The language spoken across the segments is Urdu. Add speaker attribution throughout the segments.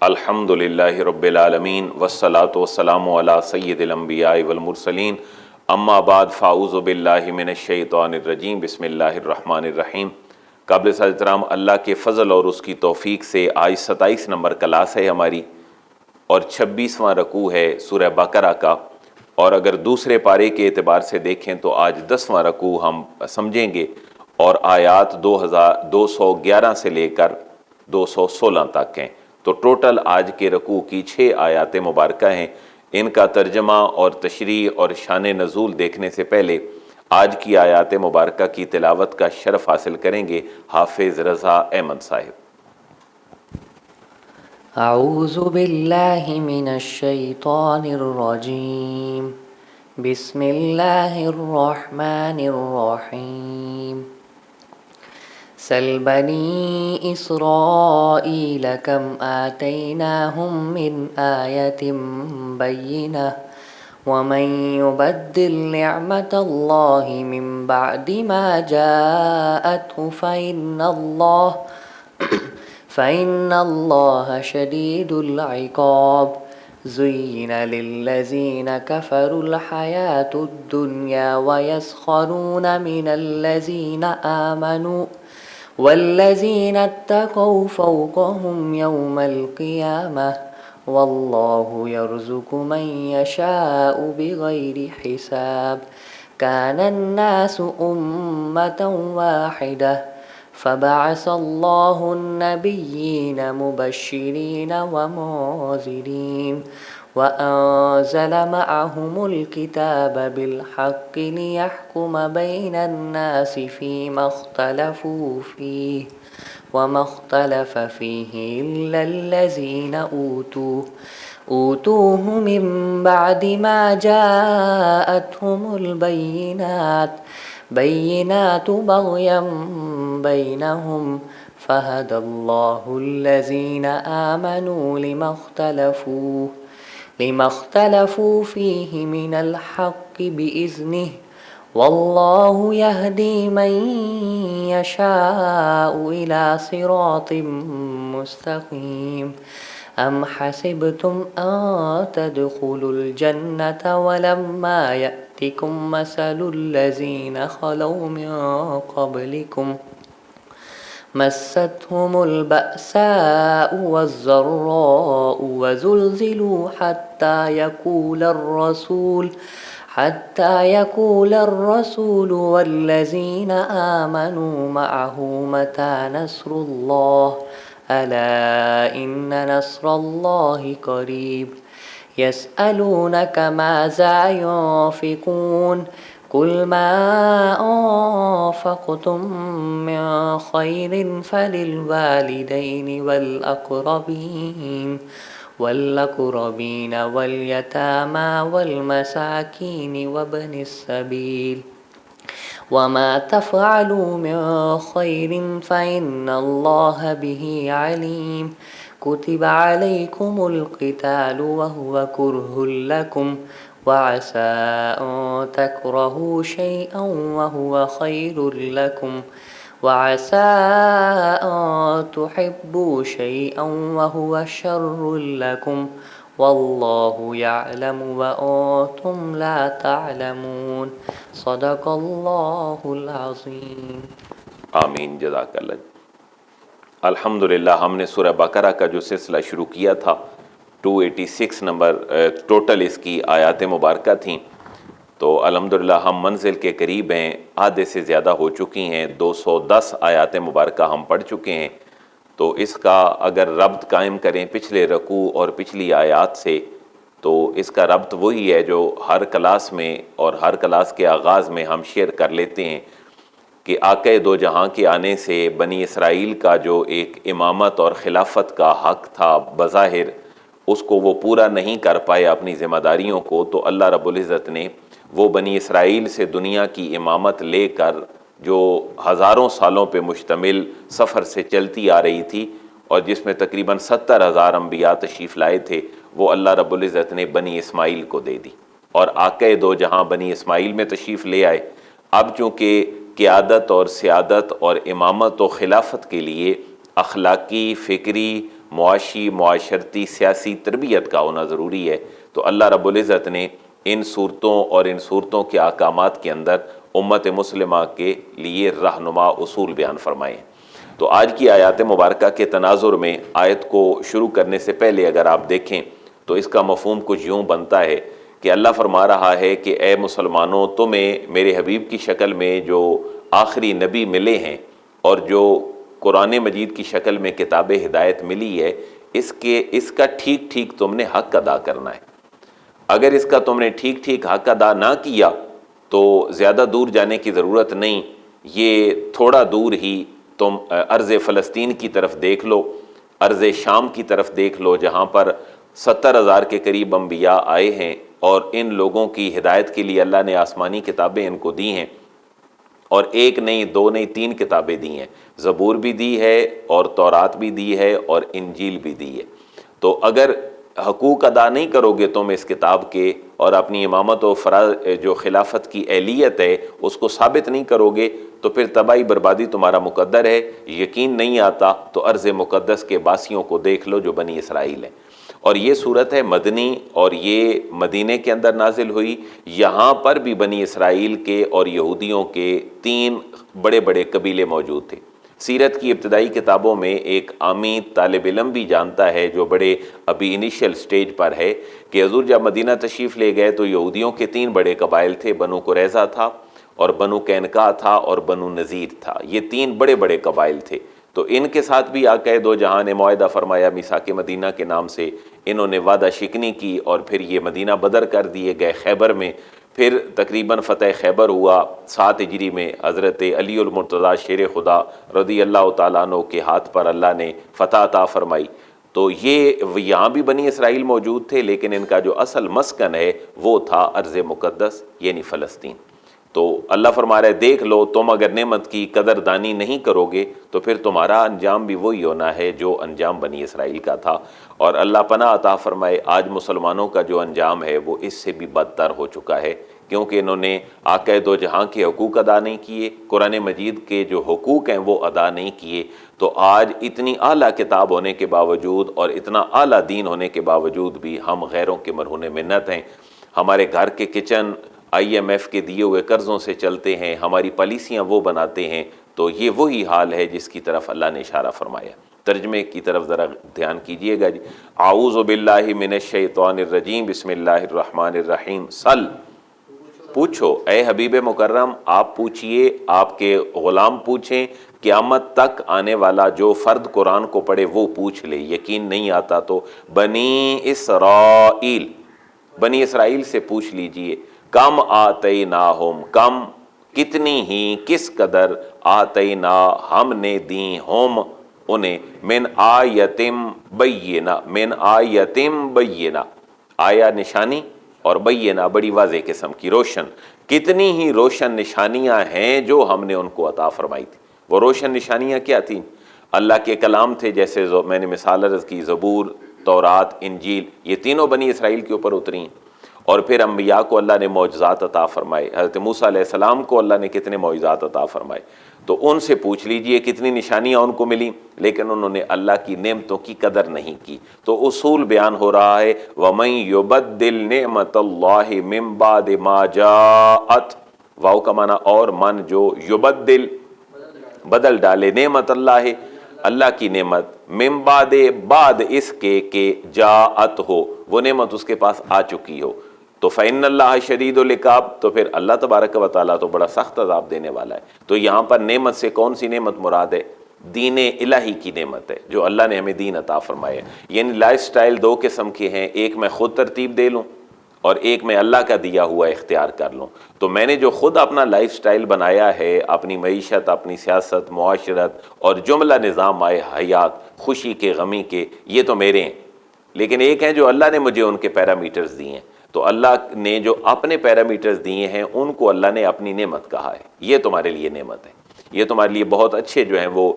Speaker 1: الحمدللہ رب العالمین والصلاة والسلام علی سید الانبیاء والمرسلین اما بعد فاعوذ باللہ من الشیطان الرجیم بسم اللہ الرحمن الرحیم۔ قابل احترام اللہ کے فضل اور اس کی توفیق سے آج 27 نمبر کلاس ہے ہماری اور 26واں رکوع ہے سورہ بقرہ کا، اور اگر دوسرے پارے کے اعتبار سے دیکھیں تو آج 10واں رکوع ہم سمجھیں گے اور آیات 211 سے لے کر 216 تک ہیں۔ تو ٹوٹل آج کے رکوع کی 6 آیات مبارکہ ہیں۔ ان کا ترجمہ اور تشریح اور شان نزول دیکھنے سے پہلے آج کی آیات مبارکہ کی تلاوت کا شرف حاصل کریں گے حافظ رضا احمد صاحب۔
Speaker 2: اعوذ باللہ من الشیطان الرجیم، بسم اللہ الرحمن الرحیم۔ سل بنی اسرائیل کم آتیناہم من آیت بینہ ومن یبدل نعمت اللہ من بعد ما جاءته فإن اللہ شدید العقاب۔ زین للذین کفروا الحیاة الدنیا ویسخرون من الذین آمنوا والذین اتقوا فوقهم یوم القیامہ واللہ یرزق من یشاء بغیر حساب۔ کان الناس امة واحدة فبعث اللہ النبیین مبشرین ومنذرین وأنزل معهم الكتاب بالحق ليحكم بين الناس فيما اختلفوا فيه وما اختلف فيه إلا الذين أوتوه من بعد ما جاءتهم البينات بغيا بينهم فهدى الله الذين آمنوا لما اختلفوا فيه من الحق بإذنه والله يهدي من يشاء إلى صراط مستقيم۔ أم حسبتم أن تدخلوا الجنة ولما يأتكم مثل الذين خلوا من قبلكم مستهم البأساء والضراء وزلزلوا حتى يقول الرسول والذين آمنوا معه متى نصر الله ألا إن نصر الله قريب۔ يسألونك ماذا ينفقون قل ما أنفقتم من خير فللوالدين والأقربين واليتامى والمساكين وابن السبيل وما تفعلوا من خير فإن الله به عليم۔ كتب عليكم القتال وهو كره لكم وعسى أن تكرهوا شيئا وهو خير لكم وعسى أن تحبوا شيئا وهو شر لكم والله يعلم وأنتم لا تعلمون۔ صدق اللہ العظیم۔
Speaker 1: آمین، جزاک اللہ۔ الحمدللہ ہم نے سورہ بقرہ کا جو سلسلہ شروع کیا تھا 286 نمبر ٹوٹل اس کی آیات مبارکہ تھیں، تو الحمدللہ ہم منزل کے قریب ہیں، آدھے سے زیادہ ہو چکی ہیں، 210 آیات مبارکہ ہم پڑھ چکے ہیں۔ تو اس کا اگر ربط قائم کریں پچھلے رکوع اور پچھلی آیات سے تو اس کا ربط وہی ہے جو ہر کلاس میں اور ہر کلاس کے آغاز میں ہم شیئر کر لیتے ہیں کہ آقا دو جہاں کے آنے سے بنی اسرائیل کا جو ایک امامت اور خلافت کا حق تھا بظاہر، اس کو وہ پورا نہیں کر پائے اپنی ذمہ داریوں کو، تو اللہ رب العزت نے وہ بنی اسرائیل سے دنیا کی امامت لے کر جو ہزاروں سالوں پہ مشتمل سفر سے چلتی آ رہی تھی اور جس میں تقریباً 70,000 انبیاء تشریف لائے تھے، وہ اللہ رب العزت نے بنی اسماعیل کو دے دی اور آقا دو جہاں بنی اسماعیل میں تشریف لے آئے۔ اب چونکہ قیادت اور سیادت اور امامت و خلافت کے لیے اخلاقی، فکری، معاشی معاشرتی سیاسی تربیت کا ہونا ضروری ہے۔ تو اللہ رب العزت نے ان صورتوں اور ان صورتوں کے احکامات کے اندر امت مسلمہ کے لیے رہنما اصول بیان فرمائے ہیں۔ تو آج کی آیات مبارکہ کے تناظر میں آیت کو شروع کرنے سے پہلے اگر آپ دیکھیں تو اس کا مفہوم کچھ یوں بنتا ہے کہ اللہ فرما رہا ہے کہ اے مسلمانوں، تمہیں میرے حبیب کی شکل میں جو آخری نبی ملے ہیں اور جو قرآن مجید کی شکل میں کتاب ہدایت ملی ہے، اس کا ٹھیک ٹھیک تم نے حق ادا کرنا ہے۔ اگر اس کا تم نے ٹھیک ٹھیک حق ادا نہ کیا تو زیادہ دور جانے کی ضرورت نہیں، یہ تھوڑا دور ہی تم ارض فلسطین کی طرف دیکھ لو، ارض شام کی طرف دیکھ لو، جہاں پر 70,000 کے قریب انبیاء آئے ہیں اور ان لوگوں کی ہدایت کے لیے اللہ نے آسمانی کتابیں ان کو دی ہیں، اور ایک نہیں، دو نہیں، 3 کتابیں دی ہیں، زبور بھی دی ہے اور تورات بھی دی ہے اور انجیل بھی دی ہے۔ تو اگر حقوق ادا نہیں کرو گے تم اس کتاب کے اور اپنی امامت و جو خلافت کی اہلیت ہے اس کو ثابت نہیں کرو گے تو پھر تباہی بربادی تمہارا مقدر ہے۔ یقین نہیں آتا تو ارض مقدس کے باسیوں کو دیکھ لو جو بنی اسرائیل ہیں۔ اور یہ صورت ہے مدنی اور یہ مدینے کے اندر نازل ہوئی۔ یہاں پر بھی بنی اسرائیل کے اور یہودیوں کے 3 بڑے بڑے قبیلے موجود تھے۔ سیرت کی ابتدائی کتابوں میں ایک عامی طالب علم بھی جانتا ہے جو بڑے ابھی انیشل سٹیج پر ہے کہ حضور جب مدینہ تشریف لے گئے تو یہودیوں کے 3 بڑے قبائل تھے، بنو قریظہ تھا اور بنو قینقاع تھا اور بنو نذیر تھا۔ یہ 3 بڑے بڑے قبائل تھے۔ تو ان کے ساتھ بھی آقا دو جہاں نے معاہدہ فرمایا میثاق مدینہ کے نام سے، انہوں نے وعدہ شکنی کی اور پھر یہ مدینہ بدر کر دیے گئے خیبر میں۔ پھر تقریباً فتح خیبر ہوا 7 ہجری میں، حضرت علی المرتضیٰ شیر خدا رضی اللہ تعالیٰ عنہ کے ہاتھ پر اللہ نے فتح عطا فرمائی۔ تو یہ یہاں بھی بنی اسرائیل موجود تھے، لیکن ان کا جو اصل مسکن ہے وہ تھا ارض مقدس یعنی فلسطین۔ تو اللہ فرما رہے دیکھ لو، تم اگر نعمت کی قدردانی نہیں کرو گے تو پھر تمہارا انجام بھی وہی ہونا ہے جو انجام بنی اسرائیل کا تھا۔ اور اللہ پناہ عطا فرمائے آج مسلمانوں کا جو انجام ہے وہ اس سے بھی بدتر ہو چکا ہے، کیونکہ انہوں نے آقا دو جہاں کے حقوق ادا نہیں کیے، قرآن مجید کے جو حقوق ہیں وہ ادا نہیں کیے۔ تو آج اتنی اعلیٰ کتاب ہونے کے باوجود اور اتنا اعلیٰ دین ہونے کے باوجود بھی ہم غیروں کے مرہون منت ہیں۔ ہمارے گھر کے کچن IMF کے دیے ہوئے قرضوں سے چلتے ہیں، ہماری پالیسیاں وہ بناتے ہیں۔ تو یہ وہی حال ہے جس کی طرف اللہ نے اشارہ فرمایا۔ ترجمے کی طرف ذرا دھیان کیجئے گا جی۔ اعوذ باللہ من الشیطان الرجیم، بسم اللہ الرحمن الرحیم۔ سل، پوچھو، اے حبیب مکرم آپ پوچھئے، آپ کے غلام پوچھیں، قیامت تک آنے والا جو فرد قرآن کو پڑھے وہ پوچھ لے، یقین نہیں آتا تو بنی اسرائیل، بنی اسرائیل سے پوچھ لیجئے، کم آتیناہم، کم کتنی ہی، کس قدر، آتینا ہم نے دی، ہم انہیں، من آیتم بینہ، من آیتم بینہ، آیا نشانی اور بینہ بڑی واضح قسم کی، روشن، کتنی ہی روشن نشانیاں ہیں جو ہم نے ان کو عطا فرمائی تھی۔ وہ روشن نشانیاں کیا تھیں؟ اللہ کے کلام تھے، جیسے میں نے مثال عرض کی، زبور، تورات، انجیل، یہ تینوں بنی اسرائیل کے اوپر اتری ہیں۔ اور پھر انبیاء کو اللہ نے معجزات عطا فرمائے، حضرت موسیٰ علیہ السلام کو اللہ نے کتنے معجزات عطا فرمائے۔ تو ان سے پوچھ لیجئے کتنی نشانیاں ان کو ملیں، لیکن انہوں نے اللہ کی نعمتوں کی قدر نہیں کی۔ تو اصول بیان ہو رہا ہے، وَمَن يُبَدِّلْ نِعْمَةَ اللَّهِ مِن بَعْدِ مَا جَاءَتْ، واو کا معنی اور، من جو یبدل بدل ڈالے، نعمت اللہ، اللہ کی نعمت، من بعد، بعد اس کے کہ جاءت ہو، وہ نعمت اس کے پاس آ چکی ہو، تو فإن اللہ شدید العقاب، تو پھر اللہ تبارک و تعالیٰ تو بڑا سخت عذاب دینے والا ہے۔ تو یہاں پر نعمت سے کون سی نعمت مراد ہے؟ دین الہی کی نعمت ہے، جو اللہ نے ہمیں دین عطا فرمایا ہے۔ یعنی لائف سٹائل 2 قسم کے ہیں، ایک میں خود ترتیب دے لوں اور ایک میں اللہ کا دیا ہوا اختیار کر لوں۔ تو میں نے جو خود اپنا لائف سٹائل بنایا ہے، اپنی معیشت، اپنی سیاست، معاشرت اور جملہ نظام حیات، خوشی کے، غمی کے، یہ تو میرے ہیں۔ لیکن ایک ہیں جو اللہ نے مجھے ان کے پیرامیٹرز دیے ہیں، تو اللہ نے جو اپنے پیرامیٹرز دیے ہیں ان کو اللہ نے اپنی نعمت کہا ہے، یہ تمہارے لیے نعمت ہے، یہ تمہارے لیے بہت اچھے جو ہیں وہ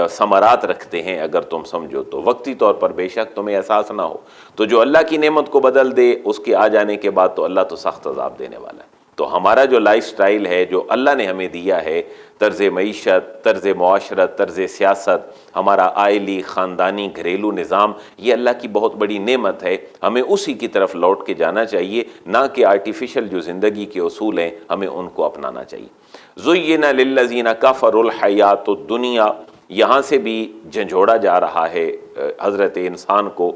Speaker 1: ثمرات رکھتے ہیں اگر تم سمجھو تو۔ وقتی طور پر بے شک تمہیں احساس نہ ہو، تو جو اللہ کی نعمت کو بدل دے اس کے آ جانے کے بعد تو اللہ تو سخت عذاب دینے والا ہے۔ تو ہمارا جو لائف سٹائل ہے، جو اللہ نے ہمیں دیا ہے، طرز معیشت، طرز معاشرت، طرز سیاست، ہمارا عائلی خاندانی گھریلو نظام، یہ اللہ کی بہت بڑی نعمت ہے، ہمیں اسی کی طرف لوٹ کے جانا چاہیے، نہ کہ آرٹیفیشل جو زندگی کے اصول ہیں ہمیں ان کو اپنانا چاہیے۔ زُیِّنَ لِلَّذِينَ كَفَرُوا الْحَيَاةُ الدُّنْيَا، یہاں سے بھی جھنجھوڑا جا رہا ہے حضرت انسان کو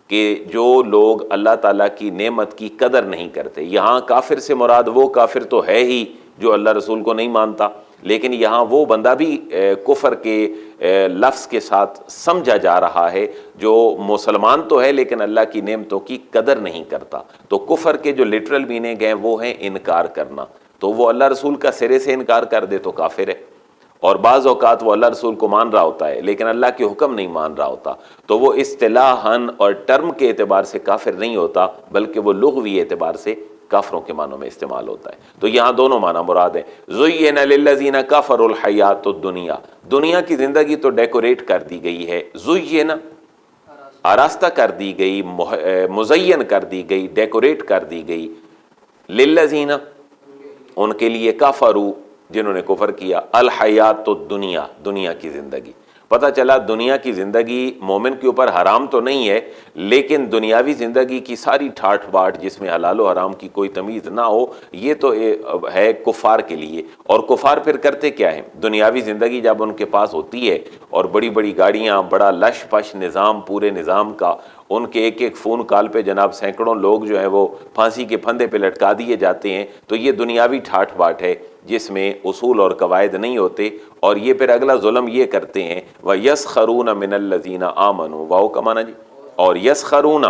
Speaker 1: کہ جو لوگ اللہ تعالیٰ کی نعمت کی قدر نہیں کرتے۔ یہاں کافر سے مراد وہ کافر تو ہے ہی جو اللہ رسول کو نہیں مانتا، لیکن یہاں وہ بندہ بھی کفر کے لفظ کے ساتھ سمجھا جا رہا ہے جو مسلمان تو ہے لیکن اللہ کی نعمتوں کی قدر نہیں کرتا۔ تو کفر کے جو لٹرل میننگ ہیں وہ ہیں انکار کرنا، تو وہ اللہ رسول کا سرے سے انکار کر دے تو کافر ہے، اور بعض اوقات وہ اللہ رسول کو مان رہا ہوتا ہے لیکن اللہ کے حکم نہیں مان رہا ہوتا، تو وہ اصطلاحاً اور ٹرم کے اعتبار سے کافر نہیں ہوتا بلکہ وہ لغوی اعتبار سے کافروں کے معنوں میں استعمال ہوتا ہے۔ تو یہاں دونوں معنی مراد ہیں۔ زُیِّنَ لِلَّذِينَ كَفَرُوا الْحَيَاةُ الدُّنْيَا، دنیا کی زندگی تو ڈیکوریٹ کر دی گئی ہے، زُیِّنَ آراستہ کر دی گئی، مزین کر دی گئی، ڈیکوریٹ کر دی گئی، لِلَّذِينَ ان کے لیے، کفروا جنہوں نے کفر کیا، الحیات الدنیا دنیا کی زندگی۔ پتہ چلا دنیا کی زندگی مومن کے اوپر حرام تو نہیں ہے، لیکن دنیاوی زندگی کی ساری ٹھاٹ باٹ جس میں حلال و حرام کی کوئی تمیز نہ ہو، یہ تو ہے کفار کے لیے۔ اور کفار پھر کرتے کیا ہیں؟ دنیاوی زندگی جب ان کے پاس ہوتی ہے اور بڑی بڑی گاڑیاں، بڑا لش پش نظام، پورے نظام کا، ان کے ایک ایک فون کال پہ جناب سینکڑوں لوگ جو ہیں وہ پھانسی کے پھندے پہ لٹکا دیے جاتے ہیں، تو یہ دنیاوی ٹھاٹ باٹ ہے جس میں اصول اور قواعد نہیں ہوتے، اور یہ پھر اگلا ظلم یہ کرتے ہیں وَيَسْخَرُونَ مِنَ الَّذِينَ آمَنُوا، واو کا معنی جی، اور یسخرون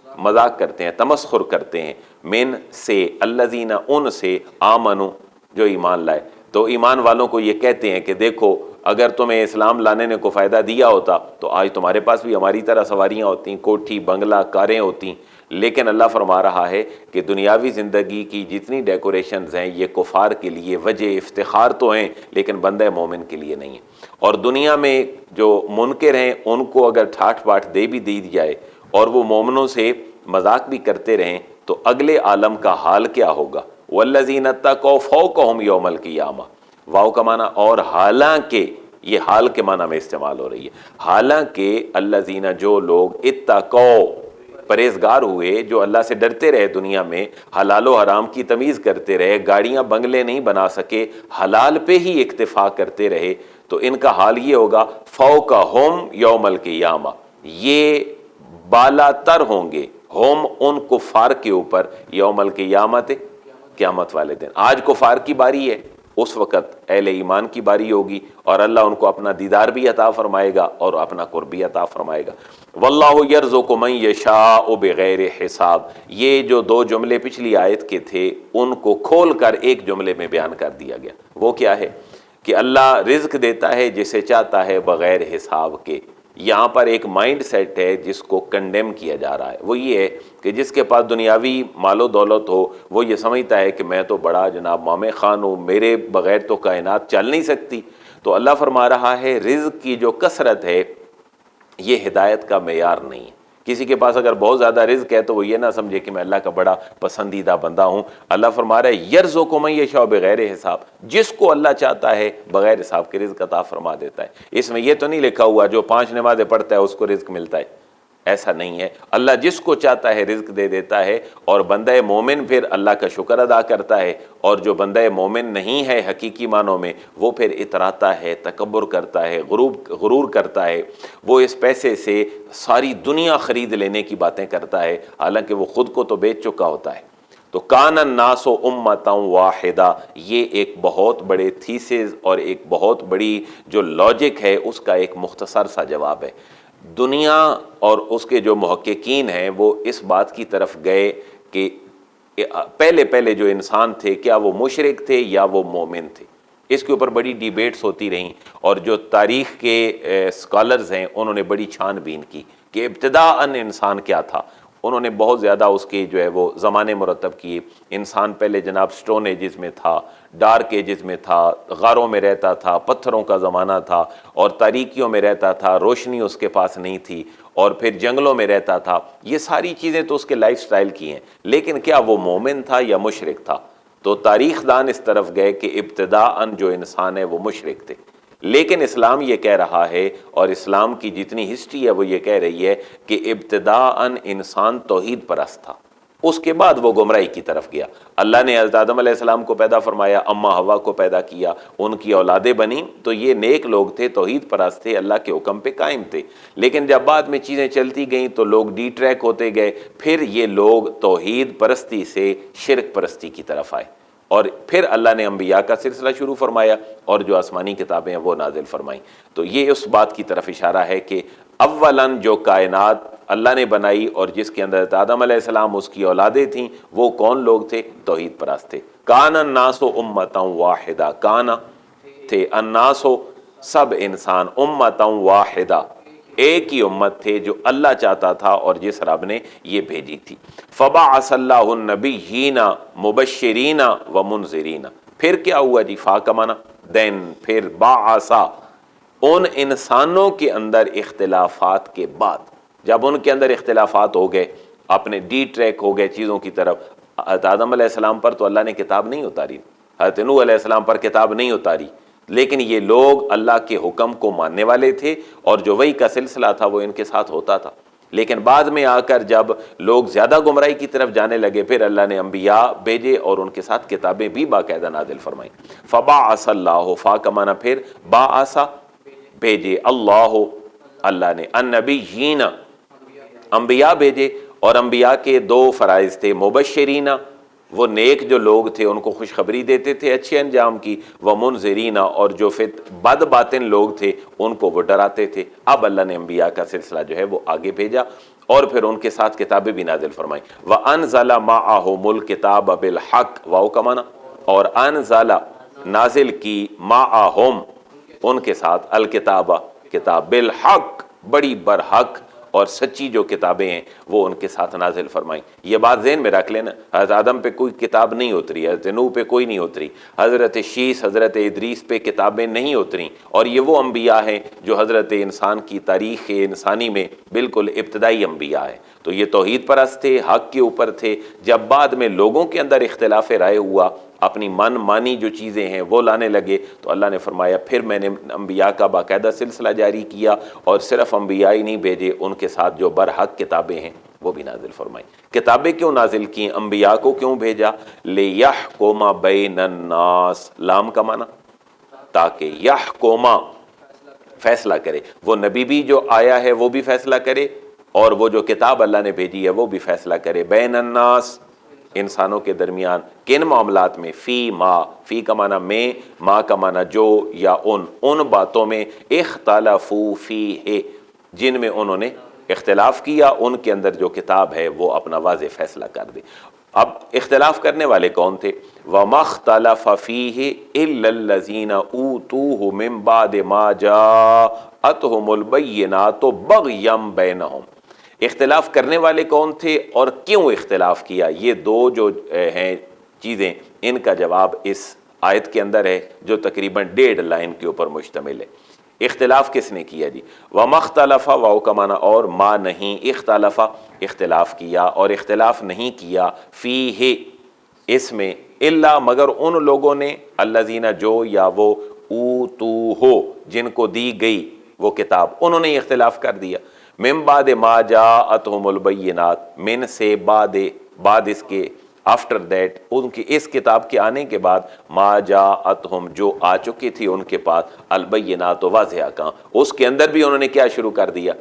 Speaker 1: مذاق کرتے ہیں، تمسخر کرتے ہیں، من سے، الذین ان سے، آمنوا جو ایمان لائے۔ تو ایمان والوں کو یہ کہتے ہیں کہ دیکھو اگر تمہیں اسلام لانے نے کو فائدہ دیا ہوتا تو آج تمہارے پاس بھی ہماری طرح سواریاں ہوتی، کوٹھی بنگلہ کاریں ہوتی، لیکن اللہ فرما رہا ہے کہ دنیاوی زندگی کی جتنی ڈیکوریشنز ہیں یہ کفار کے لیے وجہ افتخار تو ہیں لیکن بندہ مومن کے لیے نہیں ہیں۔ اور دنیا میں جو منکر ہیں ان کو اگر ٹھاٹ باٹ دے بھی دی جائے اور وہ مومنوں سے مذاق بھی کرتے رہیں تو اگلے عالم کا حال کیا ہوگا؟ والذین اتقوا فوقہم یوم القیامہ، واو کا معنی، اور حالانکہ، یہ حال کے معنی میں استعمال ہو رہی ہے، حالانکہ الذین جو لوگ اتقوا پرہیزگار ہوئے، جو اللہ سے ڈرتے رہے، دنیا میں حلال و حرام کی تمیز کرتے رہے، گاڑیاں بنگلے نہیں بنا سکے، حلال پہ ہی اکتفا کرتے رہے، تو ان کا حال یہ ہوگا فوقہم یوم القیامہ، یہ بالا تر ہوں گے، ہم ان کفار کے اوپر، یوم القیامت قیامت والے دن۔ آج کفار کی باری ہے، اس وقت اہل ایمان کی باری ہوگی اور اللہ ان کو اپنا دیدار بھی عطا فرمائے گا اور اپنا قرب بھی عطا فرمائے گا۔ واللہ یرزق من یشاء بغیر حساب، یہ جو دو جملے پچھلی آیت کے تھے ان کو کھول کر ایک جملے میں بیان کر دیا گیا۔ وہ کیا ہے کہ اللہ رزق دیتا ہے جسے چاہتا ہے بغیر حساب کے۔ یہاں پر ایک مائنڈ سیٹ ہے جس کو کنڈیم کیا جا رہا ہے، وہ یہ ہے کہ جس کے پاس دنیاوی مال و دولت ہو وہ یہ سمجھتا ہے کہ میں تو بڑا جناب مامے خان ہوں، میرے بغیر تو کائنات چل نہیں سکتی۔ تو اللہ فرما رہا ہے رزق کی جو کثرت ہے یہ ہدایت کا معیار نہیں ہے۔ کسی کے پاس اگر بہت زیادہ رزق ہے تو وہ یہ نہ سمجھے کہ میں اللہ کا بڑا پسندیدہ بندہ ہوں۔ اللہ فرما رہا ہے یرزق من یشاء بغیر حساب، جس کو اللہ چاہتا ہے بغیر حساب کے رزق عطا فرما دیتا ہے۔ اس میں یہ تو نہیں لکھا ہوا جو 5 نمازیں پڑھتا ہے اس کو رزق ملتا ہے، ایسا نہیں ہے۔ اللہ جس کو چاہتا ہے رزق دے دیتا ہے، اور بندہ مومن پھر اللہ کا شکر ادا کرتا ہے، اور جو بندہ مومن نہیں ہے حقیقی معنوں میں وہ پھر اتراتا ہے، تکبر کرتا ہے، غرور کرتا ہے، وہ اس پیسے سے ساری دنیا خرید لینے کی باتیں کرتا ہے حالانکہ وہ خود کو تو بیچ چکا ہوتا ہے۔ تو کان الناس امتا واحدہ، یہ ایک بہت بڑے تھیسز اور ایک بہت بڑی جو لاجک ہے اس کا ایک مختصر سا جواب ہے۔ دنیا اور اس کے جو محققین ہیں وہ اس بات کی طرف گئے کہ پہلے جو انسان تھے کیا وہ مشرک تھے یا وہ مومن تھے، اس کے اوپر بڑی ڈیبیٹس ہوتی رہیں، اور جو تاریخ کے اسکالرز ہیں انہوں نے بڑی چھان بین کی کہ ابتداءً انسان کیا تھا۔ انہوں نے بہت زیادہ اس کے جو ہے وہ زمانے مرتب کیے۔ انسان پہلے جناب سٹون ایجز میں تھا، ڈارک ایجز میں تھا، غاروں میں رہتا تھا، پتھروں کا زمانہ تھا، اور تاریکیوں میں رہتا تھا، روشنی اس کے پاس نہیں تھی، اور پھر جنگلوں میں رہتا تھا۔ یہ ساری چیزیں تو اس کے لائف سٹائل کی ہیں، لیکن کیا وہ مومن تھا یا مشرک تھا؟ تو تاریخ دان اس طرف گئے کہ ابتداءً جو انسان ہے وہ مشرک تھے، لیکن اسلام یہ کہہ رہا ہے، اور اسلام کی جتنی ہسٹری ہے وہ یہ کہہ رہی ہے کہ ابتداءً انسان توحید پرست تھا، اس کے بعد وہ گمراہی کی طرف گیا۔ اللہ نے حضرت آدم علیہ السلام کو پیدا فرمایا، اماں حوا کو پیدا کیا، ان کی اولادیں بنیں، تو یہ نیک لوگ تھے، توحید پرست تھے، اللہ کے حکم پہ قائم تھے۔ لیکن جب بعد میں چیزیں چلتی گئیں تو لوگ ڈی ٹریک ہوتے گئے، پھر یہ لوگ توحید پرستی سے شرک پرستی کی طرف آئے، اور پھر اللہ نے انبیاء کا سلسلہ شروع فرمایا اور جو آسمانی کتابیں ہیں وہ نازل فرمائیں۔ تو یہ اس بات کی طرف اشارہ ہے کہ اولاً جو کائنات اللہ نے بنائی اور جس کے اندر حضرت آدم علیہ السلام اس کی اولادیں تھیں، وہ کون لوگ تھے؟ توحید پرست تھے۔ کان الناس امۃ واحدہ، کانا تھے، الناس سب انسان، امۃ واحدہ ایک ہی امت تھے جو اللہ چاہتا تھا اور جس رب نے یہ بھیجی تھی۔ فبعث اللہ النبیین مبشرین ومنذرین، پھر کیا ہوا جی؟ فا کا معنی دین، پھر بعثا، ان انسانوں کے اندر اختلافات کے بعد، جب ان کے اندر اختلافات ہو گئے، اپنے ڈی ٹریک ہو گئے چیزوں کی طرف۔ حضرت آدم علیہ السلام پر تو اللہ نے کتاب نہیں اتاری، حضرت نوح علیہ السلام پر کتاب نہیں اتاری، لیکن یہ لوگ اللہ کے حکم کو ماننے والے تھے اور جو وحی کا سلسلہ تھا وہ ان کے ساتھ ہوتا تھا۔ لیکن بعد میں آ کر جب لوگ زیادہ گمراہی کی طرف جانے لگے، پھر اللہ نے انبیاء بھیجے اور ان کے ساتھ کتابیں بھی باقاعدہ نازل فرمائیں۔ فبعث اللہ، فا کا معنی پھر بعث، بھیجے، اللہ نے، النبیین، انبیاء بھیجے، اور انبیاء کے دو فرائض تھے، مبشرین، وہ نیک جو لوگ تھے ان کو خوشخبری دیتے تھے اچھے انجام کی، ومنذرین، اور جو بد باطن لوگ تھے ان کو وہ ڈراتے تھے۔ اب اللہ نے انبیاء کا سلسلہ جو ہے وہ آگے بھیجا اور پھر ان کے ساتھ کتابیں بھی نازل فرمائیں۔ وَأَنزَلَ مَعَهُمُ الْكِتَابَ بِالْحَقِّ، واو کا معنی، اور انزل، نازل کی، معہم، ان کے ساتھ، الکتاب، کتاب، بالحق، بڑی برحق اور سچی جو کتابیں ہیں وہ ان کے ساتھ نازل فرمائیں۔ یہ بات ذہن میں رکھ لینا، حضرت آدم پہ کوئی کتاب نہیں اتری، حضرت نوح پہ کوئی نہیں اتری، حضرت شیس، حضرت ادریس پہ کتابیں نہیں اتریں، اور یہ وہ انبیاء ہیں جو حضرت انسان کی تاریخ انسانی میں بالکل ابتدائی انبیاء ہیں۔ تو یہ توحید پرست تھے، حق کے اوپر تھے۔ جب بعد میں لوگوں کے اندر اختلاف رائے ہوا، اپنی من مانی جو چیزیں ہیں وہ لانے لگے، تو اللہ نے فرمایا پھر میں نے انبیاء کا باقاعدہ سلسلہ جاری کیا، اور صرف انبیاء ہی نہیں بھیجے، ان کے ساتھ جو برحق کتابیں ہیں وہ بھی نازل فرمائیں۔ کتابیں کیوں نازل کی؟ انبیاء کو کیوں بھیجا؟ لِيَحْكُمَ بَيْنَ النَّاسِ، لام کا معنی، تاکہ یحکما، فیصلہ کرے، وہ نبی بھی جو آیا ہے وہ بھی فیصلہ کرے، اور وہ جو کتاب اللہ نے بھیجی ہے وہ بھی فیصلہ کرے، بین الناس، انسانوں کے درمیان، کن معاملات میں؟ فی ما، فی کا معنی میں، ما کا معنی جو یا ان باتوں میں، اختلفوا فیہ، جن میں انہوں نے اختلاف کیا، ان کے اندر جو کتاب ہے وہ اپنا واضح فیصلہ کر دے۔ اب اختلاف کرنے والے کون تھے؟ وَمَا اخْتَلَفَ فِيهِ إِلَّا الَّذِينَ أُوتُوهُ مِن بَعْدِ مَا جَاءَتْهُمُ الْبَيِّنَاتُ بَغْيًا بَيْنَهُمْ۔ اختلاف کرنے والے کون تھے اور کیوں اختلاف کیا؟ یہ دو جو ہیں چیزیں، ان کا جواب اس آیت کے اندر ہے جو تقریباً 1.5 لائن کے اوپر مشتمل ہے۔ اختلاف کس نے کیا جی؟ وَمَا اخْتَلَفَ، واو کا معنی اور، ما نہیں، اختلف، اختلاف کیا، اور اختلاف نہیں کیا، فیہ، اس میں، الا، مگر ان لوگوں نے، الذین، جو یا وہ، اوتوہ، جن کو دی گئی وہ کتاب، انہوں نے اختلاف کر دیا۔ من بعد ما جاءتہم البینات، من سے، بعد اس کے، آفٹر دیٹ، ان کی اس کتاب کے آنے کے بعد، ما جاءتہم، جو آ چکی تھی ان کے پاس، البینات، واضح احکام، اس کے اندر بھی انہوں نے کیا شروع کر دیا؟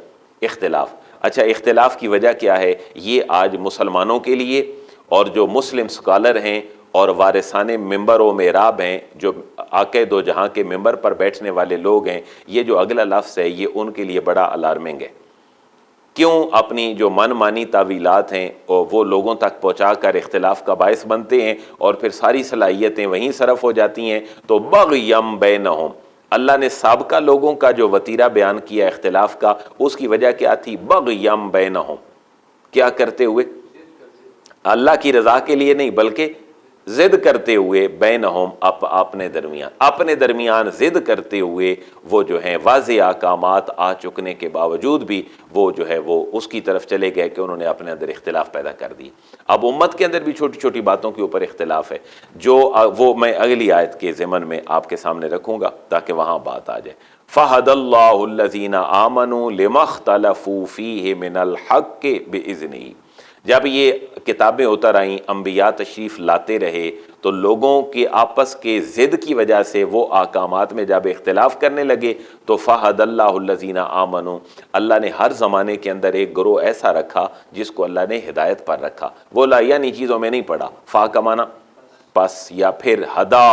Speaker 1: اختلاف۔ اچھا، اختلاف کی وجہ کیا ہے؟ یہ آج مسلمانوں کے لیے، اور جو مسلم سکالر ہیں اور وارثان ممبر و محراب ہیں، جو آقا دو جہاں کے ممبر پر بیٹھنے والے لوگ ہیں، یہ جو اگلا لفظ ہے یہ ان کے لیے بڑا الارمنگ ہے۔ کیوں؟ اپنی جو من مانی تعویلات ہیں وہ لوگوں تک پہنچا کر اختلاف کا باعث بنتے ہیں، اور پھر ساری صلاحیتیں وہیں صرف ہو جاتی ہیں۔ تو بغیم بینہم، اللہ نے سابقہ لوگوں کا جو وتیرہ بیان کیا اختلاف کا، اس کی وجہ کیا تھی؟ بغیم بینہم، کیا کرتے ہوئے؟ اللہ کی رضا کے لیے نہیں، بلکہ ضد کرتے ہوئے بینہم اپنے درمیان ضد کرتے ہوئے وہ جو ہیں واضح احکامات آ چکنے کے باوجود بھی وہ جو ہے وہ اس کی طرف چلے گئے کہ انہوں نے اپنے اندر اختلاف پیدا کر دی۔ اب امت کے اندر بھی چھوٹی چھوٹی باتوں کے اوپر اختلاف ہے، جو وہ میں اگلی آیت کے ضمن میں آپ کے سامنے رکھوں گا تاکہ وہاں بات آ جائے۔ فَهَدَى اللَّهُ الَّذِينَ آمَنُوا لِمَا اخْتَلَفُوا فِيهِ مِنَ الْحَقِّ بِإِذْنِهِ۔ جب یہ کتابیں اتر آئیں، انبیاء تشریف لاتے رہے، تو لوگوں کے آپس کے ضد کی وجہ سے وہ احکامات میں جب اختلاف کرنے لگے تو فَهَدَى اللَّهُ الَّذِينَ آمَنُوا، اللہ نے ہر زمانے کے اندر ایک گروہ ایسا رکھا جس کو اللہ نے ہدایت پر رکھا۔ وہ لا یعنی چیزوں میں نہیں پڑھا، فا کا معنی پس، یا پھر ہدا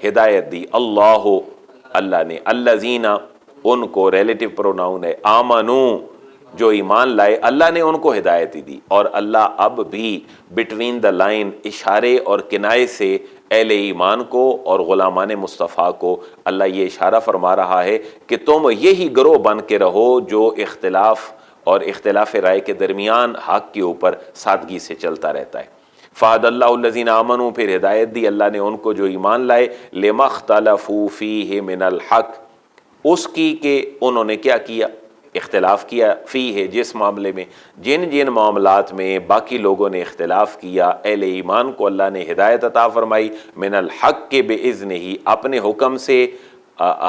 Speaker 1: ہدایت دی، اللہ نے، الذین ان کو ریلیٹو پروناؤن ہے، آمنو جو ایمان لائے، اللہ نے ان کو ہدایت دی۔ اور اللہ اب بھی بٹوین دا لائن اشارے اور کنائے سے اہل ایمان کو اور غلامان مصطفیٰ کو اللہ یہ اشارہ فرما رہا ہے کہ تم یہی گروہ بن کے رہو جو اختلاف اور اختلاف رائے کے درمیان حق کے اوپر سادگی سے چلتا رہتا ہے۔ فَهَدَى اللَّهُ الَّذِينَ آمَنُوا، پھر ہدایت دی اللہ نے ان کو جو ایمان لائے، لِمَا اخْتَلَفُوا فِيهِ مِنَ الْحَقِّ، اس کی کہ انہوں نے کیا کیا، اختلاف کیا، فیہ جس معاملے میں، جن معاملات میں باقی لوگوں نے اختلاف کیا، اہل ایمان کو اللہ نے ہدایت عطا فرمائی، من الحق بإذنہ، اپنے حکم سے،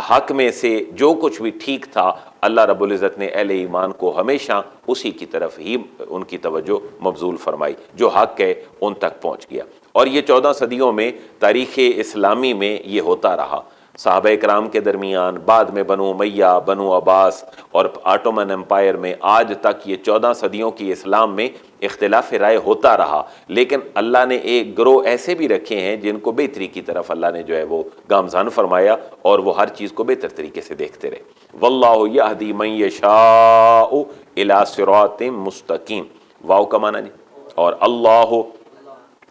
Speaker 1: حق میں سے جو کچھ بھی ٹھیک تھا اللہ رب العزت نے اہل ایمان کو ہمیشہ اسی کی طرف ہی ان کی توجہ مبذول فرمائی، جو حق ہے ان تک پہنچ گیا۔ اور یہ 14 صدیوں میں تاریخ اسلامی میں یہ ہوتا رہا، صحابہ کرام کے درمیان، بعد میں بنو امیہ، بنو عباس اور آٹومن امپائر میں، آج تک یہ 14 صدیوں کی اسلام میں اختلاف رائے ہوتا رہا، لیکن اللہ نے ایک گروہ ایسے بھی رکھے ہیں جن کو بہتری کی طرف اللہ نے جو ہے وہ گامزن فرمایا اور وہ ہر چیز کو بہتر طریقے سے دیکھتے رہے۔ واللہ یہدی من یشاء الی صراط مستقیم، واو کا معنی جی، اور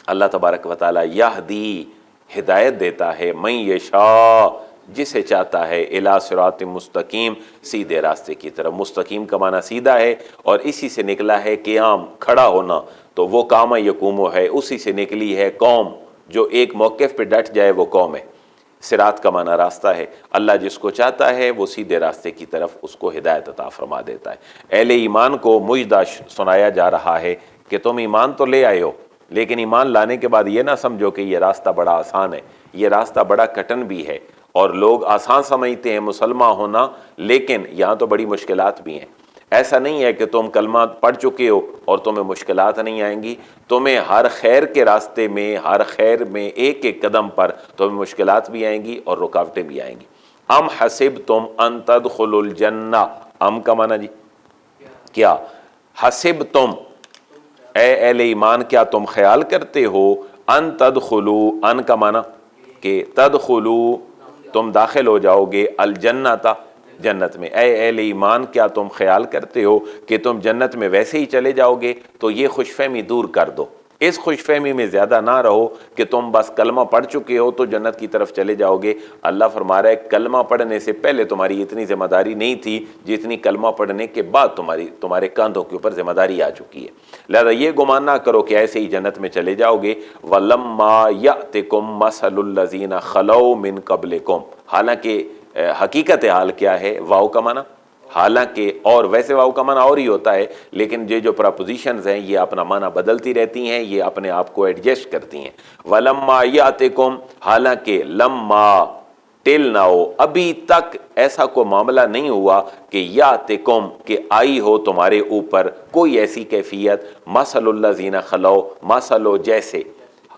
Speaker 1: اللہ تبارک و تعالی یہدی ہدایت دیتا ہے، من یشاء جسے چاہتا ہے، الی صراط مستقیم سیدھے راستے کی طرف۔ مستقیم کا معنی سیدھا ہے، اور اسی سے نکلا ہے قیام، کھڑا ہونا، تو وہ قام یقوم ہے، اسی سے نکلی ہے قوم، جو ایک موقف پہ ڈٹ جائے وہ قوم ہے۔ صراط کا معنی راستہ ہے، اللہ جس کو چاہتا ہے وہ سیدھے راستے کی طرف اس کو ہدایت عطا فرما دیتا ہے۔ اہل ایمان کو مجدہ سنایا جا رہا ہے کہ تم ایمان تو لے آئے ہو، لیکن ایمان لانے کے بعد یہ نہ سمجھو کہ یہ راستہ بڑا آسان ہے، یہ راستہ بڑا کٹن بھی ہے، اور لوگ آسان سمجھتے ہیں مسلمان ہونا، لیکن یہاں تو بڑی مشکلات بھی ہیں۔ ایسا نہیں ہے کہ تم کلمہ پڑھ چکے ہو اور تمہیں مشکلات نہیں آئیں گی، تمہیں ہر خیر کے راستے میں، ہر خیر میں ایک ایک قدم پر تمہیں مشکلات بھی آئیں گی اور رکاوٹیں بھی آئیں گی۔ ام حسبتم ان تدخلوا الجنہ، ام کا معنی جی کیا، حسبتم اے اہل ایمان کیا تم خیال کرتے ہو، ان تدخلوا، ان کا معنی کہ تدخلوا تم داخل ہو جاؤ گے، الجنت جنت میں، اے اہل ایمان کیا تم خیال کرتے ہو کہ تم جنت میں ویسے ہی چلے جاؤ گے؟ تو یہ خوش فہمی دور کر دو، اس خوش فہمی میں زیادہ نہ رہو کہ تم بس کلمہ پڑھ چکے ہو تو جنت کی طرف چلے جاؤ گے۔ اللہ فرما رہا ہے کلمہ پڑھنے سے پہلے تمہاری اتنی ذمہ داری نہیں تھی جتنی کلمہ پڑھنے کے بعد تمہارے کاندھوں کے اوپر ذمہ داری آ چکی ہے، لہذا یہ گمان نہ کرو کہ ایسے ہی جنت میں چلے جاؤ گے۔ وَلَمَّا يَأْتِكُمْ مَثَلُ الَّذِينَ خَلَوْا مِن قَبْلِكُمْ، حالانکہ حقیقت حال کیا ہے، واو کا معنی حالانکہ، اور ویسے واو کا معنی اور ہی ہوتا ہے، لیکن یہ جو پراپوزیشنز ہیں یہ اپنا معنی بدلتی رہتی ہیں، یہ اپنے آپ کو ایڈجسٹ کرتی ہیں۔ وَلَمَّا يَأْتِكُمْ، حالانکہ، لَمَّا ٹل ناؤ، ابھی تک ایسا کوئی معاملہ نہیں ہوا کہ یاتکم کہ آئی ہو تمہارے اوپر کوئی ایسی کیفیت، مثل الذین خلو، مثل جیسے،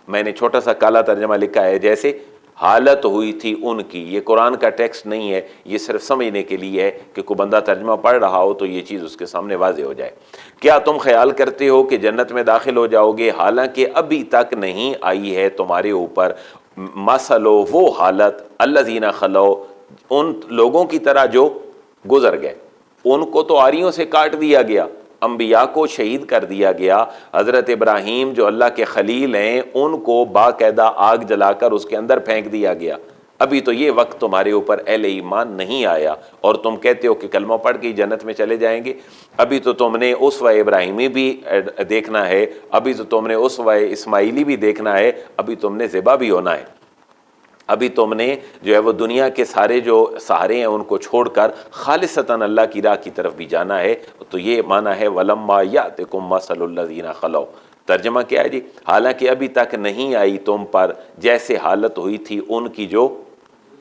Speaker 1: میں نے چھوٹا سا کالا ترجمہ لکھا ہے، جیسے حالت ہوئی تھی ان کی۔ یہ قرآن کا ٹیکسٹ نہیں ہے، یہ صرف سمجھنے کے لیے ہے کہ کوئی بندہ ترجمہ پڑھ رہا ہو تو یہ چیز اس کے سامنے واضح ہو جائے۔ کیا تم خیال کرتے ہو کہ جنت میں داخل ہو جاؤ گے حالانکہ ابھی تک نہیں آئی ہے تمہارے اوپر مثلو وہ حالت، الذین خلو ان لوگوں کی طرح جو گزر گئے، ان کو تو آریوں سے کاٹ دیا گیا، انبیاء کو شہید کر دیا گیا، حضرت ابراہیم جو اللہ کے خلیل ہیں ان کو باقاعدہ آگ جلا کر اس کے اندر پھینک دیا گیا، ابھی تو یہ وقت تمہارے اوپر اہل ایمان نہیں آیا اور تم کہتے ہو کہ کلمہ پڑھ کے جنت میں چلے جائیں گے. ابھی تو تم نے اسوہ ابراہیمی بھی دیکھنا ہے, ابھی تو تم نے اسوہ اسماعیلی بھی دیکھنا ہے, ابھی تم نے ذبح بھی ہونا ہے, ابھی تم نے جو ہے وہ دنیا کے سارے جو سہارے ہیں ان کو چھوڑ کر خالصتاً اللہ کی راہ کی طرف بھی جانا ہے. تو یہ معنی ہے وَلَمَّا يَأْتِكُم مَّثَلُ الَّذِينَ خَلَوْا. ترجمہ کیا ہے جی؟ حالانکہ ابھی تک نہیں آئی تم پر جیسے حالت ہوئی تھی ان کی جو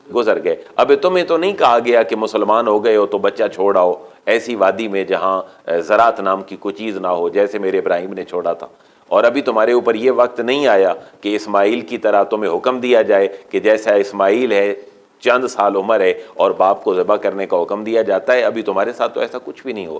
Speaker 1: گزر گئے. ابھی تمہیں تو نہیں کہا گیا کہ مسلمان ہو گئے ہو تو بچہ چھوڑ آؤ ایسی وادی میں جہاں زراعت نام کی کوئی چیز نہ ہو جیسے میرے ابراہیم نے چھوڑا تھا. اور ابھی تمہارے اوپر یہ وقت نہیں آیا کہ اسماعیل کی طرح تمہیں حکم دیا جائے کہ جیسا اسماعیل ہے چند سال عمر ہے اور باپ کو ذبح کرنے کا حکم دیا جاتا ہے. ابھی تمہارے ساتھ تو ایسا کچھ بھی نہیں ہو.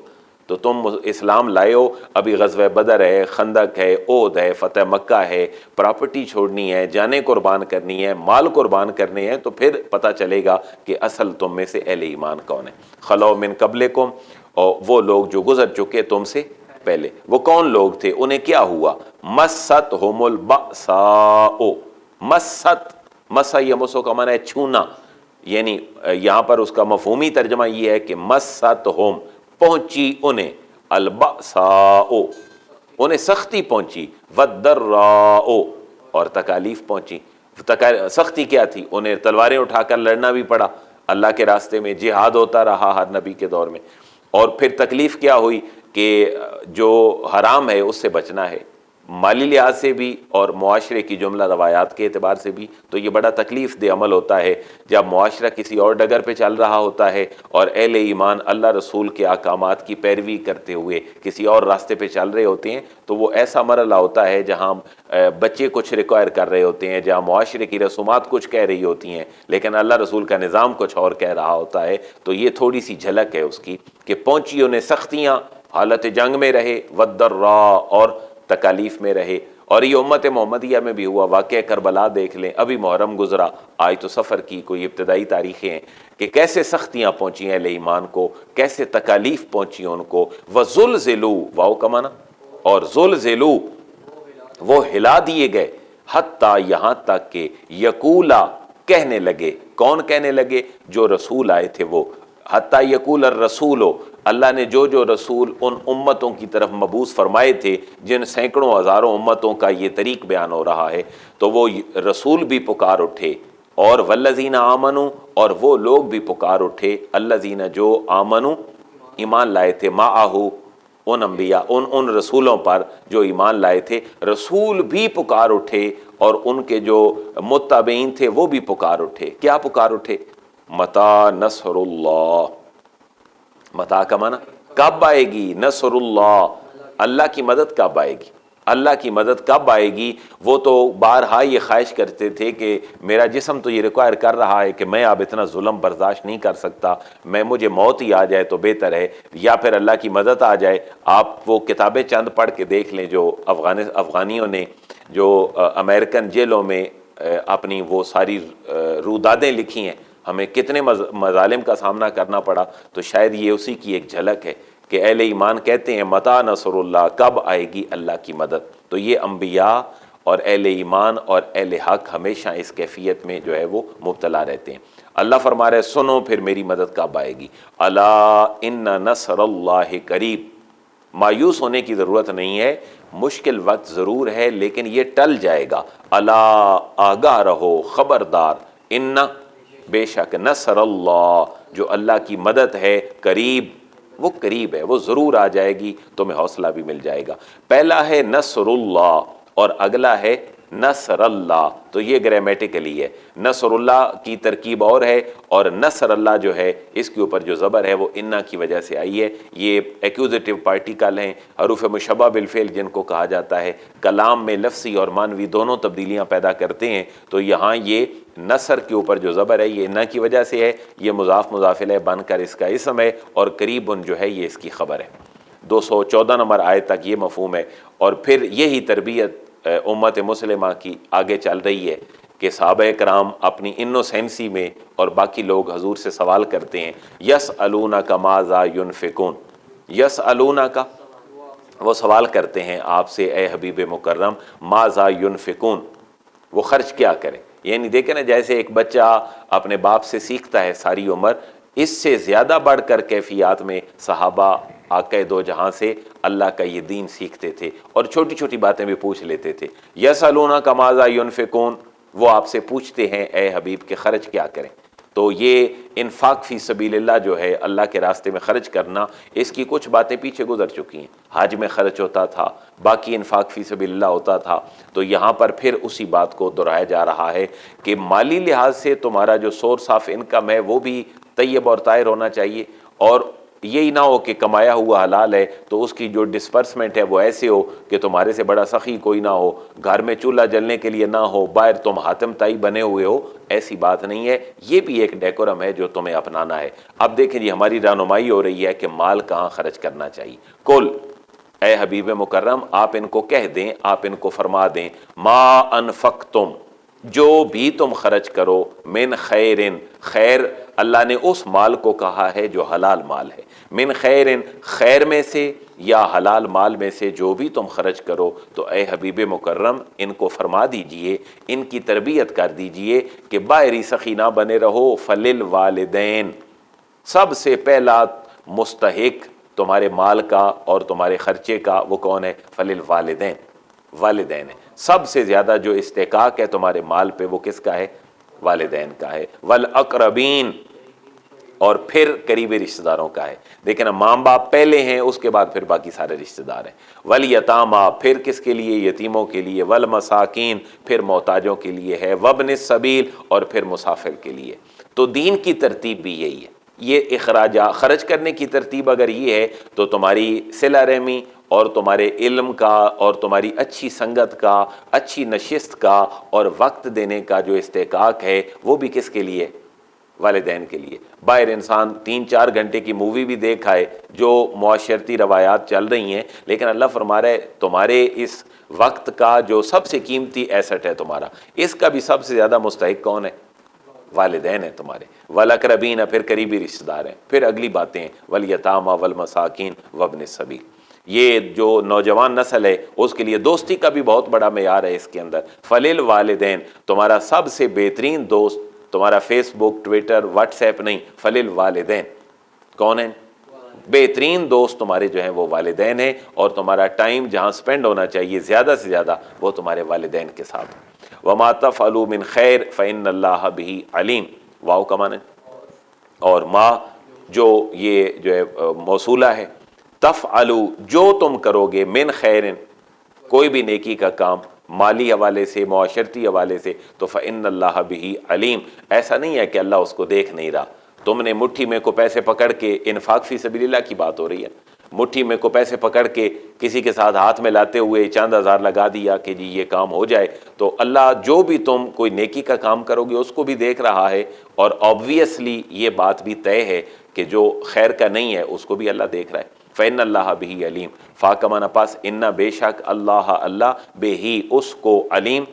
Speaker 1: تو تم اسلام لائے ہو, ابھی غزوہ بدر ہے, خندق ہے, احد ہے, فتح مکہ ہے, پراپرٹی چھوڑنی ہے, جانیں قربان کرنی ہے, مال قربان کرنے ہیں, تو پھر پتہ چلے گا کہ اصل تم میں سے اہل ایمان کون ہے. خلو من قبلکم, اور وہ لوگ جو گزر چکے تم سے پہلے. وہ کون لوگ تھے؟ انہیں کیا ہوا؟ مستہم البأساء. مسا یمسو کا معنی ہے چھونا, یعنی یہاں پر اس کا مفہومی ترجمہ یہ ہے کہ مستہم پہنچی انہیں, البأساء انہیں سختی پہنچی, والضراء اور تکالیف پہنچی. سختی کیا تھی؟ انہیں تلواریں اٹھا کر لڑنا بھی پڑا, اللہ کے راستے میں جہاد ہوتا رہا ہر نبی کے دور میں. اور پھر تکلیف کیا ہوئی کہ جو حرام ہے اس سے بچنا ہے, مالی لحاظ سے بھی اور معاشرے کی جملہ روایات کے اعتبار سے بھی. تو یہ بڑا تکلیف دہ عمل ہوتا ہے جب معاشرہ کسی اور ڈگر پہ چل رہا ہوتا ہے اور اہل ایمان اللہ رسول کے احکامات کی پیروی کرتے ہوئے کسی اور راستے پہ چل رہے ہوتے ہیں. تو وہ ایسا مرحلہ ہوتا ہے جہاں بچے کچھ ریکوائر کر رہے ہوتے ہیں, جہاں معاشرے کی رسومات کچھ کہہ رہی ہوتی ہیں لیکن اللہ رسول کا نظام کچھ اور کہہ رہا ہوتا ہے. تو یہ تھوڑی سی جھلک ہے اس کی کہ پہنچی انہیں سختیاں, حالت جنگ میں رہے, والضراء اور تکالیف میں رہے. اور یہ امت محمدیہ میں بھی ہوا. واقعہ کربلا دیکھ لیں, ابھی محرم گزرا, آج تو سفر کی کوئی ابتدائی تاریخیں ہیں کہ کیسے سختیاں پہنچی ہیں اہل ایمان کو, کیسے تکالیف پہنچی ان کو. وَزُلْزِلُوا, واو کا معنی, اور زُلْزِلُوا وہ ہلا دیے گئے, حتیٰ یہاں تک کہ یقولا کہنے لگے. کون کہنے لگے؟ جو رسول آئے تھے وہ. حتیٰ یقول الرسول, اللہ نے جو جو رسول ان امتوں کی طرف مبعوث فرمائے تھے جن سینکڑوں ہزاروں امتوں کا یہ طریق بیان ہو رہا ہے, تو وہ رسول بھی پکار اٹھے. اور والذین آمنوا, اور وہ لوگ بھی پکار اٹھے, الذین جو آمنوا ایمان لائے تھے, معہو ان انبیاء ان رسولوں پر جو ایمان لائے تھے. رسول بھی پکار اٹھے اور ان کے جو متابعین تھے وہ بھی پکار اٹھے. کیا پکار اٹھے؟ متی نصر اللہ. متی کا معنی کب آئے گی, نصر اللہ اللہ کی مدد کب آئے گی, اللہ کی مدد کب آئے گی. وہ تو بارہا یہ خواہش کرتے تھے کہ میرا جسم تو یہ ریکوائر کر رہا ہے کہ میں اب اتنا ظلم برداشت نہیں کر سکتا, مجھے موت ہی آ جائے تو بہتر ہے, یا پھر اللہ کی مدد آ جائے. آپ وہ کتابیں چند پڑھ کے دیکھ لیں جو افغانیوں نے جو امریکن جیلوں میں اپنی وہ ساری رودادیں لکھی ہیں, ہمیں کتنے مظالم کا سامنا کرنا پڑا. تو شاید یہ اسی کی ایک جھلک ہے کہ اہل ایمان کہتے ہیں متی نصر اللہ, کب آئے گی اللہ کی مدد. تو یہ انبیاء اور اہل ایمان اور اہل حق ہمیشہ اس کیفیت میں جو ہے وہ مبتلا رہتے ہیں. اللہ فرما رہے سنو پھر میری مدد کب آئے گی. الا ان نصر اللہ قریب. مایوس ہونے کی ضرورت نہیں ہے, مشکل وقت ضرور ہے لیکن یہ ٹل جائے گا. الا آگاہ رہو, خبردار, ان بے شک نصر اللہ جو اللہ کی مدد ہے, قریب وہ قریب ہے, وہ ضرور آ جائے گی, تمہیں حوصلہ بھی مل جائے گا. پہلا ہے نصر اللہ اور اگلا ہے نصر اللہ. تو یہ گرامیٹیکلی ہے. نصر اللہ کی ترکیب اور ہے, اور نصر اللہ جو ہے اس کے اوپر جو زبر ہے وہ انا کی وجہ سے آئی ہے. یہ ایکوزیٹو پارٹیکل ہیں, حروف مشبہ بالفعل جن کو کہا جاتا ہے. کلام میں لفظی اور معنوی دونوں تبدیلیاں پیدا کرتے ہیں. تو یہاں یہ نصر کے اوپر جو زبر ہے یہ انا کی وجہ سے ہے, یہ مضاف مضاف الیہ بن کر اس کا اسم ہے, اور قریبن جو ہے یہ اس کی خبر ہے. 214 نمبر آیت تک یہ مفہوم ہے. اور پھر یہی تربیت امت مسلمہ کی آگے چل رہی ہے کہ صحابہ کرام اپنی انوسینسی میں, اور باقی لوگ حضور سے سوال کرتے ہیں, یسألونک ماذا ینفقون. یسألونک وہ سوال کرتے ہیں آپ سے اے حبیب مکرم, ماذا ینفقون وہ خرچ کیا کریں, یعنی دیکھیں نا جیسے ایک بچہ اپنے باپ سے سیکھتا ہے ساری عمر، اس سے زیادہ بڑھ کر کیفیات میں صحابہ آقا دو جہاں سے اللہ کا یہ دین سیکھتے تھے اور چھوٹی چھوٹی باتیں بھی پوچھ لیتے تھے۔ یسألونک ماذا ینفقون، وہ آپ سے پوچھتے ہیں اے حبیب کہ خرچ کیا کریں۔ تو یہ انفاق فی سبیل اللہ جو ہے، اللہ کے راستے میں خرچ کرنا، اس کی کچھ باتیں پیچھے گزر چکی ہیں۔ حج میں خرچ ہوتا تھا، باقی انفاق فی سبیل اللہ ہوتا تھا، تو یہاں پر پھر اسی بات کو دہرایا جا رہا ہے کہ مالی لحاظ سے تمہارا جو سورس آف انکم ہے وہ بھی طیب اور طاہر ہونا چاہیے، اور یہی نہ ہو کہ کمایا ہوا حلال ہے تو اس کی جو ڈسپرسمنٹ ہے وہ ایسے ہو کہ تمہارے سے بڑا سخی کوئی نہ ہو، گھر میں چولہا جلنے کے لیے نہ ہو، باہر تم حاتم تائی بنے ہوئے ہو، ایسی بات نہیں ہے۔ یہ بھی ایک ڈیکورم ہے جو تمہیں اپنانا ہے۔ اب دیکھیں جی ہماری رہنمائی ہو رہی ہے کہ مال کہاں خرچ کرنا چاہیے۔ کل اے حبیب مکرم آپ ان کو کہہ دیں، آپ ان کو فرما دیں، ما انفقتم، جو بھی تم خرچ کرو، من خیرن، خیر اللہ نے اس مال کو کہا ہے جو حلال مال ہے، من خیرن، خیر میں سے یا حلال مال میں سے جو بھی تم خرچ کرو، تو اے حبیب مکرم ان کو فرما دیجئے، ان کی تربیت کر دیجئے کہ باہری سخی نہ بنے رہو۔ فللوالدین، سب سے پہلا مستحق تمہارے مال کا اور تمہارے خرچے کا وہ کون ہے؟ فللوالدین، والدین ہے۔ سب سے زیادہ جو استحقاق ہے تمہارے مال پہ وہ کس کا ہے؟ والدین کا ہے۔ والاقربین، اور پھر قریبی رشتہ داروں کا ہے۔ دیکھیں نا، ماں باپ پہلے ہیں، اس کے بعد پھر باقی سارے رشتہ دار ہیں۔ والیتاما، پھر کس کے لیے؟ یتیموں کے لیے۔ والمساکین، پھر محتاجوں کے لیے ہے۔ وابن السبیل، اور پھر مسافر کے لیے۔ تو دین کی ترتیب بھی یہی ہے۔ یہ اخراجات خرچ کرنے کی ترتیب اگر یہ ہے تو تمہاری صلہ رحمی اور تمہارے علم کا اور تمہاری اچھی سنگت کا، اچھی نشست کا اور وقت دینے کا جو استحقاق ہے وہ بھی کس کے لیے؟ والدین کے لیے۔ باہر انسان 3-4 گھنٹے کی مووی بھی دیکھ آئے جو معاشرتی روایات چل رہی ہیں، لیکن اللہ فرما رہا ہے تمہارے اس وقت کا جو سب سے قیمتی ایسٹ ہے تمہارا، اس کا بھی سب سے زیادہ مستحق کون ہے؟ والدین ہیں تمہارے۔ والاقربین، پھر قریبی رشتہ دار ہیں۔ پھر اگلی باتیں ہیں، والیتاما والمساکین وابن السبیل۔ یہ جو نوجوان نسل ہے اس کے لیے دوستی کا بھی بہت بڑا معیار ہے اس کے اندر۔ فللوالدین، تمہارا سب سے بہترین دوست تمہارا فیس بک، ٹویٹر، واٹس ایپ نہیں، فللوالدین کون ہیں؟ بہترین دوست تمہارے جو ہیں وہ والدین ہیں، اور تمہارا ٹائم جہاں سپینڈ ہونا چاہیے زیادہ سے زیادہ وہ تمہارے والدین کے ساتھ۔ وما تفعلوا من خیر فإن اللہ بہ علیم، واو کا معنی اور ما جو یہ جو ہے موصولہ ہے، تفعلوا جو تم کرو گے، من خیرن کوئی بھی نیکی کا کام، مالی حوالے سے، معاشرتی حوالے سے، تو فإن اللہ بہ علیم، ایسا نہیں ہے کہ اللہ اس کو دیکھ نہیں رہا۔ تم نے مٹھی میں کو پیسے پکڑ کے، انفاق فی سبیل اللہ کی بات ہو رہی ہے، مٹھی میں کو پیسے پکڑ کے کسی کے ساتھ ہاتھ میں لاتے ہوئے چند ہزار لگا دیا کہ جی یہ کام ہو جائے، تو اللہ جو بھی تم کوئی نیکی کا کام کرو گے اس کو بھی دیکھ رہا ہے، اور آبویسلی یہ بات بھی طے ہے کہ جو خیر کا نہیں ہے اس کو بھی اللہ دیکھ رہا ہے۔ فإن اللہ بہ علیم، فا کا معنی پاس، ان بے شک اللہ، اللہ بے ہی اس کو، علیم۔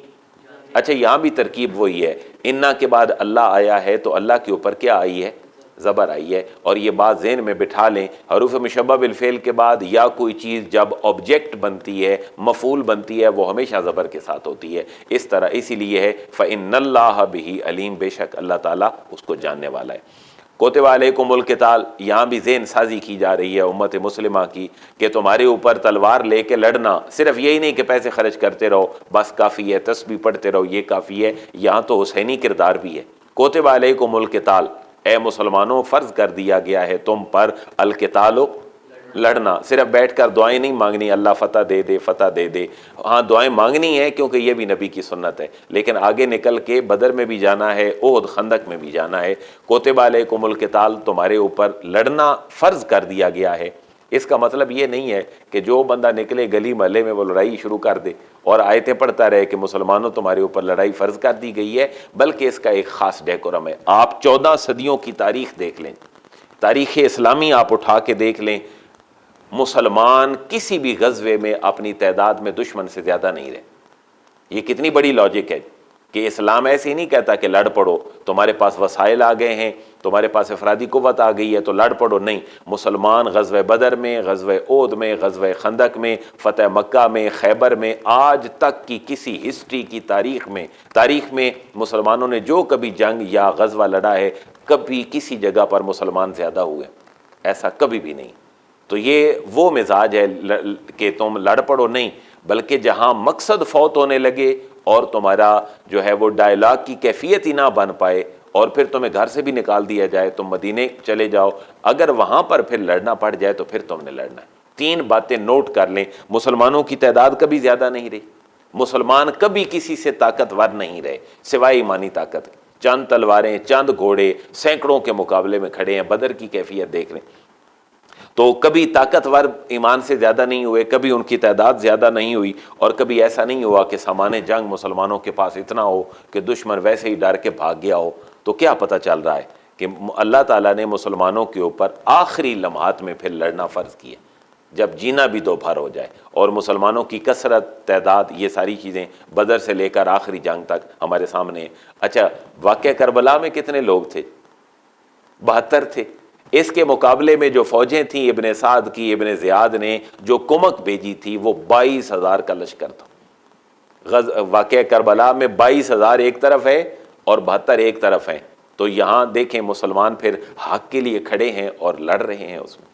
Speaker 1: اچھا یہاں بھی ترکیب وہی ہے، انا کے بعد اللہ آیا ہے تو اللہ کے اوپر کیا آئی ہے؟ زبر آئی ہے، اور یہ بات ذہن میں بٹھا لیں، حروف مشبہ بالفعل کے بعد یا کوئی چیز جب آبجیکٹ بنتی ہے، مفعول بنتی ہے، وہ ہمیشہ زبر کے ساتھ ہوتی ہے۔ اس طرح اسی لیے ہے فإن اللہ بہ علیم، بے شک اللہ تعالیٰ اس کو جاننے والا ہے۔ کوتب علیکم القتال، یہاں بھی ذہن سازی کی جا رہی ہے امت مسلمہ کی کہ تمہارے اوپر تلوار لے کے لڑنا صرف یہی نہیں کہ پیسے خرچ کرتے رہو بس کافی ہے، تسبیح پڑھتے رہو یہ کافی ہے، یہاں تو حسینی کردار بھی ہے۔ کوتب علیکم القتال، اے مسلمانوں فرض کر دیا گیا ہے تم پر القتال، لڑنا، صرف بیٹھ کر دعائیں نہیں مانگنی اللہ فتح دے دے فتح دے دے، ہاں دعائیں مانگنی ہے کیونکہ یہ بھی نبی کی سنت ہے، لیکن آگے نکل کے بدر میں بھی جانا ہے، احد خندق میں بھی جانا ہے۔ کوتب علیکم القتال، تمہارے اوپر لڑنا فرض کر دیا گیا ہے۔ اس کا مطلب یہ نہیں ہے کہ جو بندہ نکلے گلی محلے میں وہ لڑائی شروع کر دے اور آیتیں پڑھتا رہے کہ مسلمانوں تمہارے اوپر لڑائی فرض کر دی گئی ہے، بلکہ اس کا ایک خاص ڈیکورم ہے۔ آپ 14 صدیوں کی تاریخ دیکھ لیں، تاریخ اسلامی آپ اٹھا کے دیکھ لیں، مسلمان کسی بھی غزوے میں اپنی تعداد میں دشمن سے زیادہ نہیں رہے۔ یہ کتنی بڑی لاجک ہے کہ اسلام ایسے ہی نہیں کہتا کہ لڑ پڑو، تمہارے پاس وسائل آ گئے ہیں، تمہارے پاس افرادی قوت آ گئی ہے تو لڑ پڑو، نہیں۔ مسلمان غزوہ بدر میں، غزوہ احد میں، غزوہ خندق میں، فتح مکہ میں، خیبر میں، آج تک کی کسی ہسٹری کی تاریخ میں مسلمانوں نے جو کبھی جنگ یا غزوہ لڑا ہے، کبھی کسی جگہ پر مسلمان زیادہ ہوئے، ایسا کبھی بھی نہیں۔ تو یہ وہ مزاج ہے کہ تم لڑ پڑو، نہیں، بلکہ جہاں مقصد فوت ہونے لگے اور تمہارا جو ہے وہ ڈائلاگ کی کیفیت ہی نہ بن پائے اور پھر تمہیں گھر سے بھی نکال دیا جائے، تم مدینے چلے جاؤ، اگر وہاں پر پھر لڑنا پڑ جائے تو پھر تم نے لڑنا ہے۔ 3 باتیں نوٹ کر لیں، مسلمانوں کی تعداد کبھی زیادہ نہیں رہی، مسلمان کبھی کسی سے طاقتور نہیں رہے سوائے ایمانی طاقت کے، چند تلواریں، چند گھوڑے سینکڑوں کے مقابلے میں کھڑے ہیں۔ بدر کی کیفیت دیکھ لیں تو کبھی طاقتور ایمان سے زیادہ نہیں ہوئے، کبھی ان کی تعداد زیادہ نہیں ہوئی، اور کبھی ایسا نہیں ہوا کہ سامان جنگ مسلمانوں کے پاس اتنا ہو کہ دشمن ویسے ہی ڈر کے بھاگ گیا ہو۔ تو کیا پتہ چل رہا ہے کہ اللہ تعالیٰ نے مسلمانوں کے اوپر آخری لمحات میں پھر لڑنا فرض کیا، جب جینا بھی دو بھر ہو جائے، اور مسلمانوں کی کثرت، تعداد، یہ ساری چیزیں بدر سے لے کر آخری جنگ تک ہمارے سامنے ہیں۔ اچھا، واقعہ کربلا میں کتنے لوگ تھے؟ 72 تھے۔ اس کے مقابلے میں جو فوجیں تھیں ابن سعد کی، ابن زیاد نے جو کمک بھیجی تھی وہ 22,000 کا لشکر تھا۔ واقعہ کربلا میں 22,000 ایک طرف ہے اور 72 ایک طرف ہیں، تو یہاں دیکھیں مسلمان پھر حق کے لیے کھڑے ہیں اور لڑ رہے ہیں اس میں۔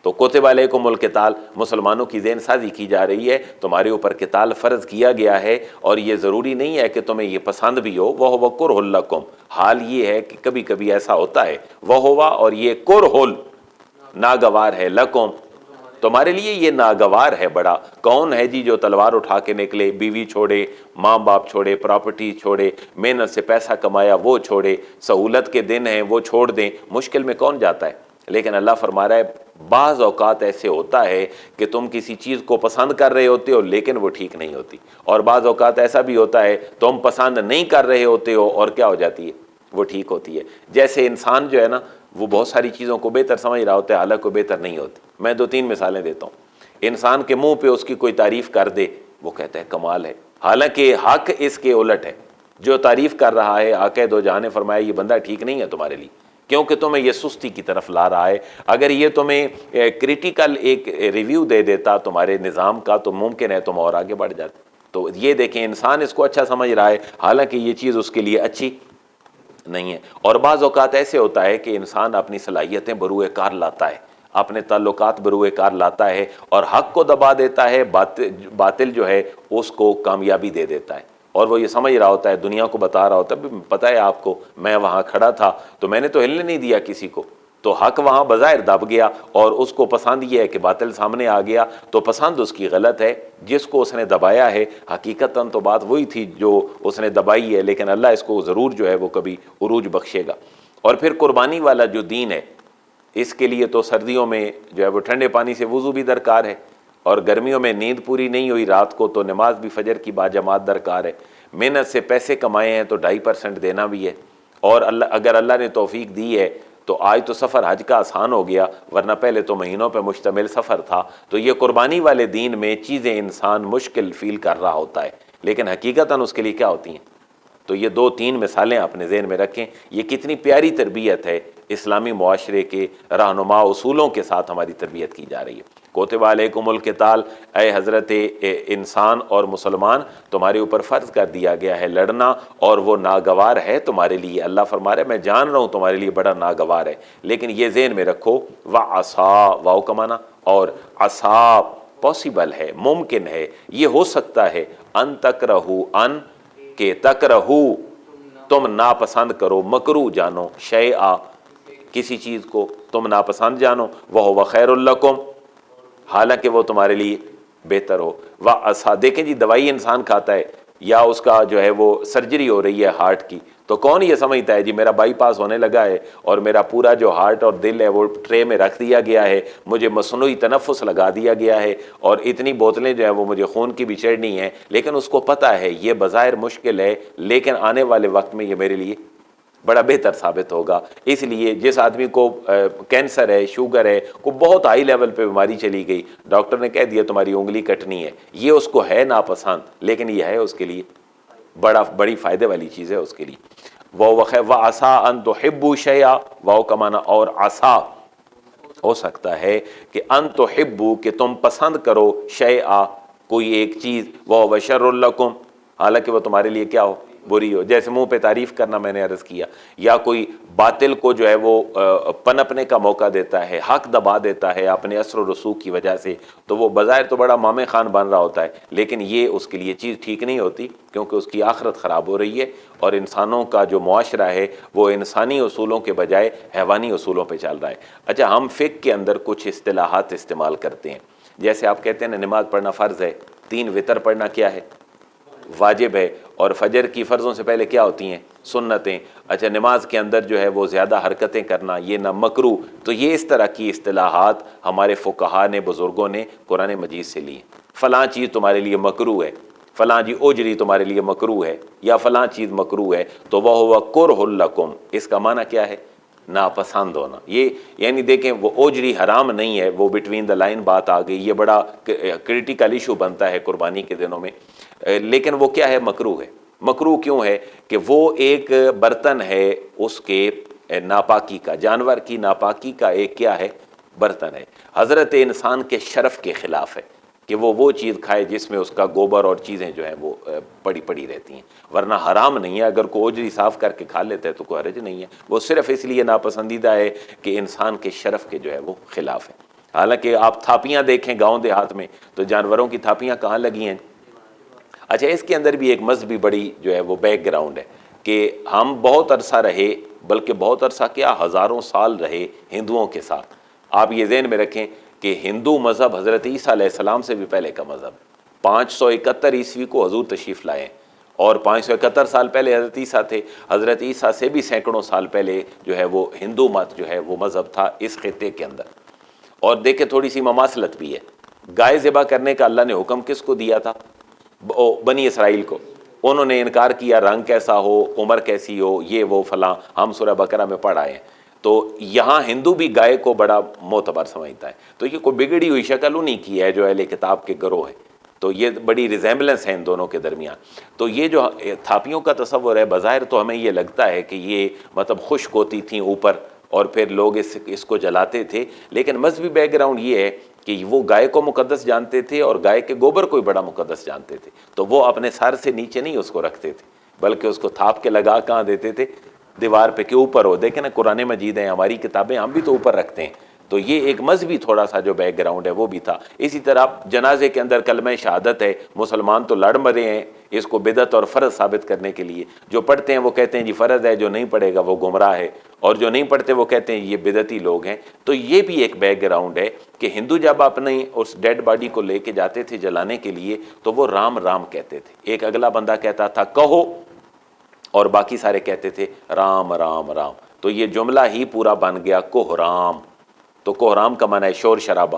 Speaker 1: تو کتب علیکم القتال، مسلمانوں کی ذہن سازی کی جا رہی ہے، تمہارے اوپر قتال فرض کیا گیا ہے، اور یہ ضروری نہیں ہے کہ تمہیں یہ پسند بھی ہو۔ وَهُوَ كُرْهٌ لَكُمْ، حال یہ ہے کہ کبھی کبھی ایسا ہوتا ہے، وَهُوَ، اور یہ كُرْهٌ ناگوار ہے، لَكُمْ تمہارے لیے یہ ناگوار ہے بڑا۔ کون ہے جی جو تلوار اٹھا کے نکلے، بیوی چھوڑے، ماں باپ چھوڑے، پراپرٹی چھوڑے، محنت سے پیسہ کمایا وہ چھوڑے، سہولت کے دن ہیں وہ چھوڑ دیں، مشکل میں کون جاتا ہے؟ لیکن اللہ فرما رہا ہے بعض اوقات ایسے ہوتا ہے کہ تم کسی چیز کو پسند کر رہے ہوتے ہو لیکن وہ ٹھیک نہیں ہوتی، اور بعض اوقات ایسا بھی ہوتا ہے تم پسند نہیں کر رہے ہوتے ہو اور کیا ہو جاتی ہے، وہ ٹھیک ہوتی ہے۔ جیسے انسان جو ہے نا وہ بہت ساری چیزوں کو بہتر سمجھ رہا ہوتا ہے، حالانکہ بہتر نہیں ہوتی۔ میں 2-3 مثالیں دیتا ہوں۔ انسان کے منہ پہ اس کی کوئی تعریف کر دے، وہ کہتا ہے کمال ہے، حالانکہ حق اس کے الٹ ہے۔ جو تعریف کر رہا ہے، آقا دو جہاں نے فرمایا یہ بندہ ٹھیک نہیں ہے تمہارے لیے، کیونکہ تمہیں یہ سستی کی طرف لا رہا ہے۔ اگر یہ تمہیں کریٹیکل ایک ریویو دے دیتا تمہارے نظام کا تو ممکن ہے تم اور آگے بڑھ جاتے۔ تو یہ دیکھیں انسان اس کو اچھا سمجھ رہا ہے، حالانکہ یہ چیز اس کے لیے اچھی نہیں ہے۔ اور بعض اوقات ایسے ہوتا ہے کہ انسان اپنی صلاحیتیں بروئے کار لاتا ہے، اپنے تعلقات بروئے کار لاتا ہے اور حق کو دبا دیتا ہے، باطل جو ہے اس کو کامیابی دے دیتا ہے، اور وہ یہ سمجھ رہا ہوتا ہے، دنیا کو بتا رہا ہوتا ہے، پتہ ہے آپ کو میں وہاں کھڑا تھا تو میں نے تو ہلنے نہیں دیا کسی کو، تو حق وہاں بظاہر دب گیا، اور اس کو پسند یہ ہے کہ باطل سامنے آ گیا، تو پسند اس کی غلط ہے، جس کو اس نے دبایا ہے حقیقتاً تو بات وہی تھی جو اس نے دبائی ہے، لیکن اللہ اس کو ضرور جو ہے وہ کبھی عروج بخشے گا۔ اور پھر قربانی والا جو دین ہے، اس کے لیے تو سردیوں میں جو ہے وہ ٹھنڈے پانی سے وضو بھی درکار ہے، اور گرمیوں میں نیند پوری نہیں ہوئی رات کو تو نماز بھی فجر کی باجماعت درکار ہے، محنت سے پیسے کمائے ہیں تو 2.5% دینا بھی ہے، اور اگر اللہ نے توفیق دی ہے تو آج تو سفر حج کا آسان ہو گیا، ورنہ پہلے تو مہینوں پہ مشتمل سفر تھا۔ تو یہ قربانی والے دین میں چیزیں انسان مشکل فیل کر رہا ہوتا ہے، لیکن حقیقتاً اس کے لیے کیا ہوتی ہیں؟ تو یہ 2-3 مثالیں اپنے ذہن میں رکھیں، یہ کتنی پیاری تربیت ہے، اسلامی معاشرے کے رہنما اصولوں کے ساتھ ہماری تربیت کی جا رہی ہے۔ کتب علیکم القتال، اے حضرت انسان اور مسلمان، تمہارے اوپر فرض کر دیا گیا ہے لڑنا، اور وہ ناگوار ہے تمہارے لیے۔ اللہ فرما رہا ہے میں جان رہا ہوں تمہارے لیے بڑا ناگوار ہے، لیکن یہ ذہن میں رکھو، وَعَصَا، واو کا معنی، اور عصا پاسبل ہے، ممکن ہے، یہ ہو سکتا ہے، ان تکرہو، ان کہ تکرہو تم ناپسند کرو، مکروہ جانو، شیئا کسی چیز کو تم ناپسند جانو، وَهُوَ خَيْرٌ لَكُمْ حالانکہ وہ تمہارے لیے بہتر ہو۔ وَعَصَا، دیکھیں جی دوائی انسان کھاتا ہے یا اس کا جو ہے وہ سرجری ہو رہی ہے ہارٹ کی، تو کون یہ سمجھتا ہے جی میرا بائی پاس ہونے لگا ہے اور میرا پورا جو ہارٹ اور دل ہے وہ ٹرے میں رکھ دیا گیا ہے، مجھے مصنوعی تنفس لگا دیا گیا ہے اور اتنی بوتلیں جو ہیں وہ مجھے خون کی بھی چڑھنی ہیں، لیکن اس کو پتہ ہے یہ بظاہر مشکل ہے لیکن آنے والے وقت میں یہ میرے لیے بڑا بہتر ثابت ہوگا۔ اس لیے جس آدمی کو کینسر ہے، شوگر ہے، کو بہت ہائی لیول پہ بیماری چلی گئی، ڈاکٹر نے کہہ دیا تمہاری انگلی کٹنی ہے، یہ اس کو ہے ناپسند لیکن یہ ہے اس کے لیے بڑی فائدے والی چیز ہے اس کے لیے. وَعَسَىٰ أَن تُحِبُّوا شَيْئًا، واو کا معنی اور عسا ہو سکتا ہے کہ ان تحبوا کہ تم پسند کرو شیئا کوئی ایک چیز، وَهُوَ شَرٌّ لَكُمْ حالانکہ وہ تمہارے لیے کیا ہو، بری ہو. جیسے منہ پہ تعریف کرنا میں نے عرض کیا، یا کوئی باطل کو جو ہے وہ پنپنے کا موقع دیتا ہے، حق دبا دیتا ہے اپنے اثر و رسوخ کی وجہ سے، تو وہ بظاہر تو بڑا مامے خان بن رہا ہوتا ہے، لیکن یہ اس کے لیے چیز ٹھیک نہیں ہوتی، کیونکہ اس کی آخرت خراب ہو رہی ہے، اور انسانوں کا جو معاشرہ ہے وہ انسانی اصولوں کے بجائے حیوانی اصولوں پہ چل رہا ہے. اچھا، ہم فقہ کے اندر کچھ اصطلاحات استعمال کرتے ہیں، جیسے آپ کہتے ہیں نا نماز پڑھنا فرض ہے، 3 وتر پڑھنا کیا ہے، واجب ہے، اور فجر کی فرضوں سے پہلے کیا ہوتی ہیں، سنتیں. اچھا، نماز کے اندر جو ہے وہ زیادہ حرکتیں کرنا یہ نہ مکروہ. تو یہ اس طرح کی اصطلاحات ہمارے فقہا نے، بزرگوں نے قرآن مجید سے لی. فلاں چیز تمہارے لیے مکروہ ہے، فلاں جی اجری تمہارے لیے مکروہ ہے، یا فلاں چیز مکروہ ہے، تو وَهُوَ كُرْهٌ لَكُمْ، اس کا معنی کیا ہے، ناپسند ہونا. یہ یعنی دیکھیں وہ اجری حرام نہیں ہے، وہ بٹوین دا لائن بات آ گئی، یہ بڑا کریٹیکل ایشو بنتا ہے قربانی کے دنوں میں، لیکن وہ کیا ہے، مکروہ ہے. مکروہ کیوں ہے کہ وہ ایک برتن ہے اس کے ناپاکی کا، جانور کی ناپاکی کا ایک کیا ہے، برتن ہے. حضرت انسان کے شرف کے خلاف ہے کہ وہ چیز کھائے جس میں اس کا گوبر اور چیزیں جو ہیں وہ پڑی رہتی ہیں، ورنہ حرام نہیں ہے. اگر کوئی اجری صاف کر کے کھا لیتا ہے تو کوئی حرج نہیں ہے، وہ صرف اس لیے ناپسندیدہ ہے کہ انسان کے شرف کے جو ہے وہ خلاف ہے. حالانکہ آپ تھاپیاں دیکھیں گاؤں دیہات میں تو جانوروں کی تھاپیاں کہاں لگی ہیں. اچھا، اس کے اندر بھی ایک مذہبی بڑی جو ہے وہ بیک گراؤنڈ ہے کہ ہم بہت عرصہ رہے، بلکہ بہت عرصہ کیا، ہزاروں سال رہے ہندوؤں کے ساتھ. آپ یہ ذہن میں رکھیں کہ ہندو مذہب حضرت عیسیٰ علیہ السلام سے بھی پہلے کا مذہب ہے. 571 عیسوی کو حضور تشریف لائے، اور 571 سال پہلے حضرت عیسیٰ تھے. حضرت عیسیٰ سے بھی سینکڑوں سال پہلے جو ہے وہ ہندو مت جو ہے وہ مذہب تھا اس خطے کے اندر. اور دیکھیں تھوڑی سی مماثلت بھی ہے. گائے ذبح کرنے کا اللہ نے حکم کس کو دیا تھا، بنی اسرائیل کو. انہوں نے انکار کیا، رنگ کیسا ہو، عمر کیسی ہو، یہ وہ فلاں، ہم سورہ بقرہ میں پڑھ آئے ہیں. تو یہاں ہندو بھی گائے کو بڑا معتبر سمجھتا ہے. تو یہ کوئی بگڑی ہوئی شکل انہیں کی ہے جو اہل کتاب کے گروہ ہے. تو یہ بڑی ریزیمبلنس ہے ان دونوں کے درمیان. تو یہ جو تھاپیوں کا تصور ہے، بظاہر تو ہمیں یہ لگتا ہے کہ یہ مطلب خشک ہوتی تھیں اوپر اور پھر لوگ اس کو جلاتے تھے، لیکن مذہبی بیک گراؤنڈ یہ ہے کہ وہ گائے کو مقدس جانتے تھے اور گائے کے گوبر کو بڑا مقدس جانتے تھے. تو وہ اپنے سر سے نیچے نہیں اس کو رکھتے تھے، بلکہ اس کو تھاپ کے لگا کہاں دیتے تھے، دیوار پہ کہ اوپر ہو. دیکھیں نا قرآن مجید ہیں، ہماری کتابیں، ہم بھی تو اوپر رکھتے ہیں. تو یہ ایک مذہبی تھوڑا سا جو بیک گراؤنڈ ہے وہ بھی تھا. اسی طرح جنازے کے اندر کلمہ شہادت ہے، مسلمان تو لڑ مرے ہیں اس کو بدعت اور فرض ثابت کرنے کے لیے. جو پڑھتے ہیں وہ کہتے ہیں جی فرض ہے، جو نہیں پڑھے گا وہ گمراہ ہے، اور جو نہیں پڑھتے وہ کہتے ہیں یہ بدعتی لوگ ہیں. تو یہ بھی ایک بیک گراؤنڈ ہے کہ ہندو جب اپنی اس ڈیڈ باڈی کو لے کے جاتے تھے جلانے کے لیے تو وہ رام رام کہتے تھے. ایک اگلا بندہ کہتا تھا کہو، اور باقی سارے کہتے تھے رام رام رام. تو یہ جملہ ہی پورا بن گیا کوہرام. تو کوہرام کا معنی ہے شور شرابہ.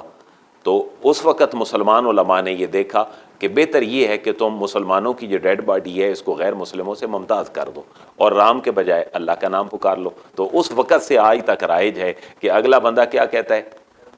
Speaker 1: تو اس وقت مسلمان علماء نے یہ دیکھا کہ بہتر یہ ہے کہ تم مسلمانوں کی جو ڈیڈ باڈی ہے اس کو غیر مسلموں سے ممتاز کر دو اور رام کے بجائے اللہ کا نام پکار لو. تو اس وقت سے آج تک رائج ہے کہ اگلا بندہ کیا کہتا ہے،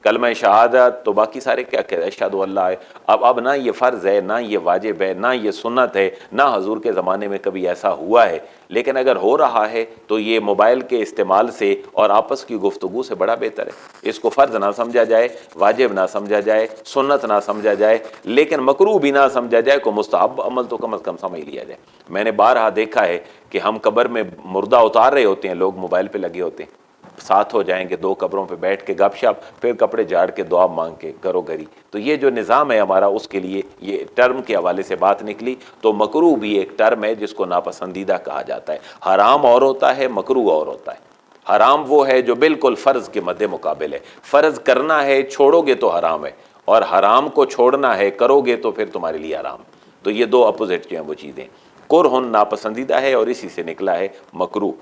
Speaker 1: کلمہ شہادت، تو باقی سارے کیا کہتے ہیں اشہد اللہ ہے. اب نہ یہ فرض ہے، نہ یہ واجب ہے، نہ یہ سنت ہے، نہ حضور کے زمانے میں کبھی ایسا ہوا ہے. لیکن اگر ہو رہا ہے تو یہ موبائل کے استعمال سے اور آپس کی گفتگو سے بڑا بہتر ہے. اس کو فرض نہ سمجھا جائے، واجب نہ سمجھا جائے، سنت نہ سمجھا جائے، لیکن مکروہ بھی نہ سمجھا جائے، کو مستحب عمل تو کم از کم سمجھ لیا جائے. میں نے بارہا دیکھا ہے کہ ہم قبر میں مردہ اتار رہے ہوتے ہیں، لوگ موبائل پہ لگے ہوتے ہیں، ساتھ ہو جائیں گے 2 قبروں پہ بیٹھ کے گپ شپ، پھر کپڑے جھاڑ کے دعا مانگ کے گھرو گھری. تو یہ جو نظام ہے ہمارا، اس کے لیے یہ ٹرم کے حوالے سے بات نکلی. تو مکروہ بھی ایک ٹرم ہے جس کو ناپسندیدہ کہا جاتا ہے. حرام اور ہوتا ہے، مکروہ اور ہوتا ہے. حرام وہ ہے جو بالکل فرض کے مد مقابل ہے. فرض کرنا ہے، چھوڑو گے تو حرام ہے، اور حرام کو چھوڑنا ہے، کرو گے تو پھر تمہارے لیے حرام. تو یہ 2 اپوزٹ جو ہیں وہ چیزیں. کرہن ناپسندیدہ ہے اور اسی سے نکلا ہے مکروہ.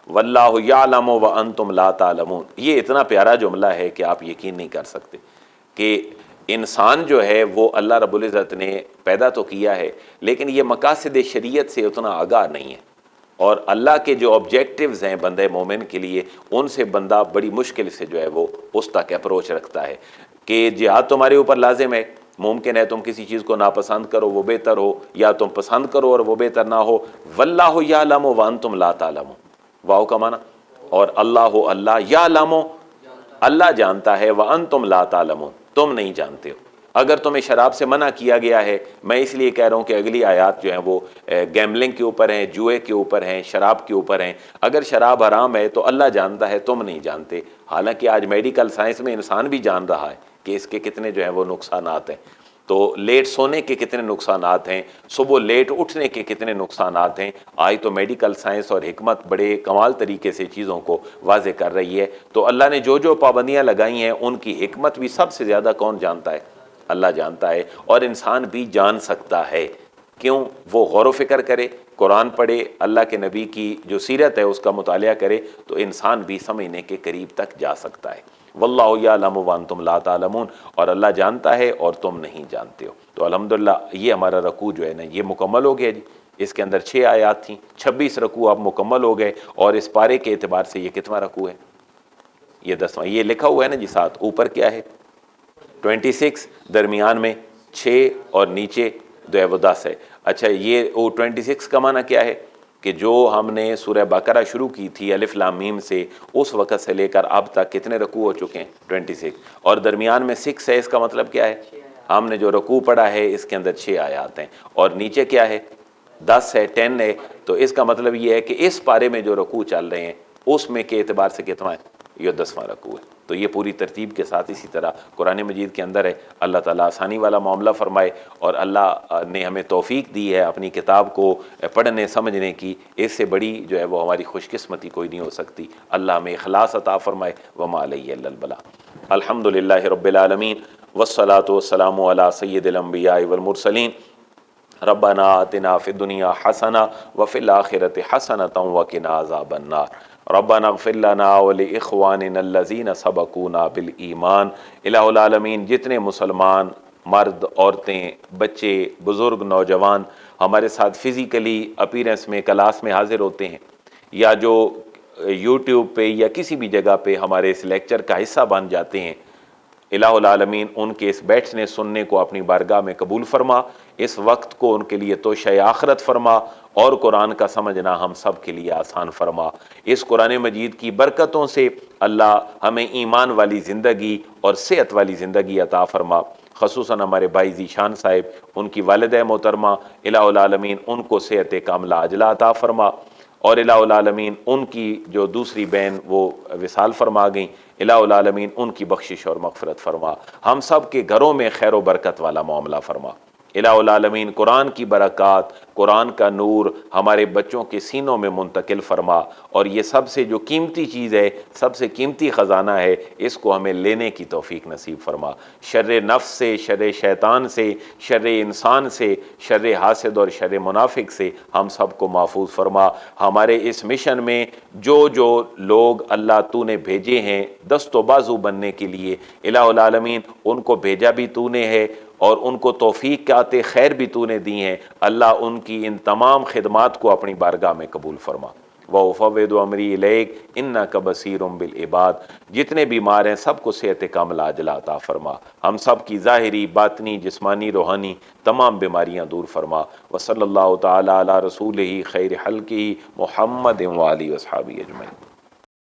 Speaker 1: واللہ یعلم وانتم لا تعلمون. یہ اتنا پیارا جملہ ہے کہ آپ یقین نہیں کر سکتے کہ انسان جو ہے وہ اللہ رب العزت نے پیدا تو کیا ہے، لیکن یہ مقاصد شریعت سے اتنا آگاہ نہیں ہے. اور اللہ کے جو آبجیکٹیوز ہیں بندے مومن کے لیے، ان سے بندہ بڑی مشکل سے جو ہے وہ اس تک اپروچ رکھتا ہے. کہ جہاد تمہارے اوپر لازم ہے، ممکن ہے تم کسی چیز کو ناپسند کرو وہ بہتر ہو، یا تم پسند کرو اور وہ بہتر نہ ہو۔ واللہ یعلم وانتم لا تعلمون، واو کا معنی، اور اللہ اللہ یعلم اللہ جانتا ہے، وانتم لا تعلمون تم نہیں جانتے ہو۔ اگر تمہیں شراب سے منع کیا گیا ہے، میں اس لیے کہہ رہا ہوں کہ اگلی آیات جو ہیں وہ گیملنگ کے اوپر ہیں، جوئے کے اوپر ہیں، شراب کے اوپر ہیں۔ اگر شراب حرام ہے تو اللہ جانتا ہے، تم نہیں جانتے۔ حالانکہ آج میڈیکل سائنس میں انسان بھی جان رہا ہے کہ اس کے کتنے جو ہیں وہ نقصانات ہیں۔ تو لیٹ سونے کے کتنے نقصانات ہیں، صبح لیٹ اٹھنے کے کتنے نقصانات ہیں، آج تو میڈیکل سائنس اور حکمت بڑے کمال طریقے سے چیزوں کو واضح کر رہی ہے۔ تو اللہ نے جو جو پابندیاں لگائی ہیں ان کی حکمت بھی سب سے زیادہ کون جانتا ہے؟ اللہ جانتا ہے، اور انسان بھی جان سکتا ہے۔ کیوں؟ وہ غور و فکر کرے، قرآن پڑھے، اللہ کے نبی کی جو سیرت ہے اس کا مطالعہ کرے، تو انسان بھی سمجھنے کے قریب تک جا سکتا ہے۔ واللہ یعلم وانتم لا تعلمون، اور اللہ جانتا ہے اور تم نہیں جانتے ہو۔ تو الحمدللہ یہ ہمارا رکوع جو ہے نا یہ مکمل ہو گیا جی۔ اس کے اندر 6 آیات تھیں، 26 رکوع اب مکمل ہو گئے، اور اس پارے کے اعتبار سے یہ کتواں رکوع ہے؟ یہ 10واں۔ یہ لکھا ہوا ہے نا جی ساتھ، اوپر کیا ہے؟ 26، درمیان میں 6 اور نیچے جو ہے وہ 10 ہے۔ اچھا، یہ 26 کا معنی کیا ہے؟ کہ جو ہم نے سورہ بقرہ شروع کی تھی الف لام میم سے، اس وقت سے لے کر اب تک کتنے رکوع ہو چکے ہیں؟ 26۔ اور درمیان میں 6 ہے، اس کا مطلب کیا ہے؟ ہم نے جو رکوع پڑھا ہے اس کے اندر 6 آیات ہیں، اور نیچے کیا ہے؟ 10 ہے، 10 ہے۔ تو اس کا مطلب یہ ہے کہ اس پارے میں جو رکوع چل رہے ہیں اس میں کے اعتبار سے کتنا ہے؟ یہ 10واں رکوع ہے۔ تو یہ پوری ترتیب کے ساتھ اسی طرح قرآن مجید کے اندر ہے۔ اللہ تعالیٰ آسانی والا معاملہ فرمائے، اور اللہ نے ہمیں توفیق دی ہے اپنی کتاب کو پڑھنے سمجھنے کی، اس سے بڑی جو ہے وہ ہماری خوش قسمتی کوئی نہیں ہو سکتی۔ اللہ ہمیں اخلاص عطا فرمائے، وما علیہ الا البلاغ۔ الحمدللہ رب العالمین، والصلاة والسلام علی سید الانبیاء والمرسلین۔ ربنا آتنا فی الدنیا حسنہ وفی الآخرۃ حسنۃ وقنا عذاب النار۔ ربنا اغفر لنا ولاخواننا الذین سبقونا بالایمان۔ الہ العالمین، جتنے مسلمان مرد، عورتیں، بچے، بزرگ، نوجوان ہمارے ساتھ فزیکلی اپیرنس میں کلاس میں حاضر ہوتے ہیں، یا جو یوٹیوب پہ یا کسی بھی جگہ پہ ہمارے اس لیکچر کا حصہ بن جاتے ہیں، الہ العالمین ان کے اس بیٹھنے سننے کو اپنی بارگاہ میں قبول فرما، اس وقت کو ان کے لیے توشہ آخرت فرما، اور قرآن کا سمجھنا ہم سب کے لیے آسان فرما۔ اس قرآن مجید کی برکتوں سے اللہ ہمیں ایمان والی زندگی اور صحت والی زندگی عطا فرما۔ خصوصاً ہمارے بھائی ذیشان صاحب، ان کی والدہ محترمہ، الہ العالمین ان کو صحت کاملہ عاجلہ عطا فرما، اور الہ العالمین ان کی جو دوسری بہن وہ وصال فرما گئیں، الہ العالمین ان کی بخشش اور مغفرت فرما۔ ہم سب کے گھروں میں خیر و برکت والا معاملہ فرما۔ الہ العالمین قرآن کی برکات، قرآن کا نور ہمارے بچوں کے سینوں میں منتقل فرما، اور یہ سب سے جو قیمتی چیز ہے، سب سے قیمتی خزانہ ہے، اس کو ہمیں لینے کی توفیق نصیب فرما۔ شر نفس سے، شر شیطان سے، شر انسان سے، شر حاسد اور شر منافق سے ہم سب کو محفوظ فرما۔ ہمارے اس مشن میں جو جو لوگ اللہ تو نے بھیجے ہیں دست و بازو بننے کے لیے، الہ العالمین ان کو بھیجا بھی تو نے ہے، اور ان کو توفیقات خیر بھی تو نے دی ہیں۔ اللہ ان کی ان تمام خدمات کو اپنی بارگاہ میں قبول فرما۔ وَأُفَوِّضُ أَمْرِي إِلَيْكَ إِنَّكَ بَصِيرٌ بِالْعِبَادِ۔ جتنے بیمار ہیں سب کو صحت کاملہ عاجلہ عطا فرما۔ ہم سب کی ظاہری، باطنی، جسمانی، روحانی تمام بیماریاں دور فرما۔ وصلی اللہ تعالی علی رسولہ خیر خلقہ محمد وآلہ وصحبہ اجمعین۔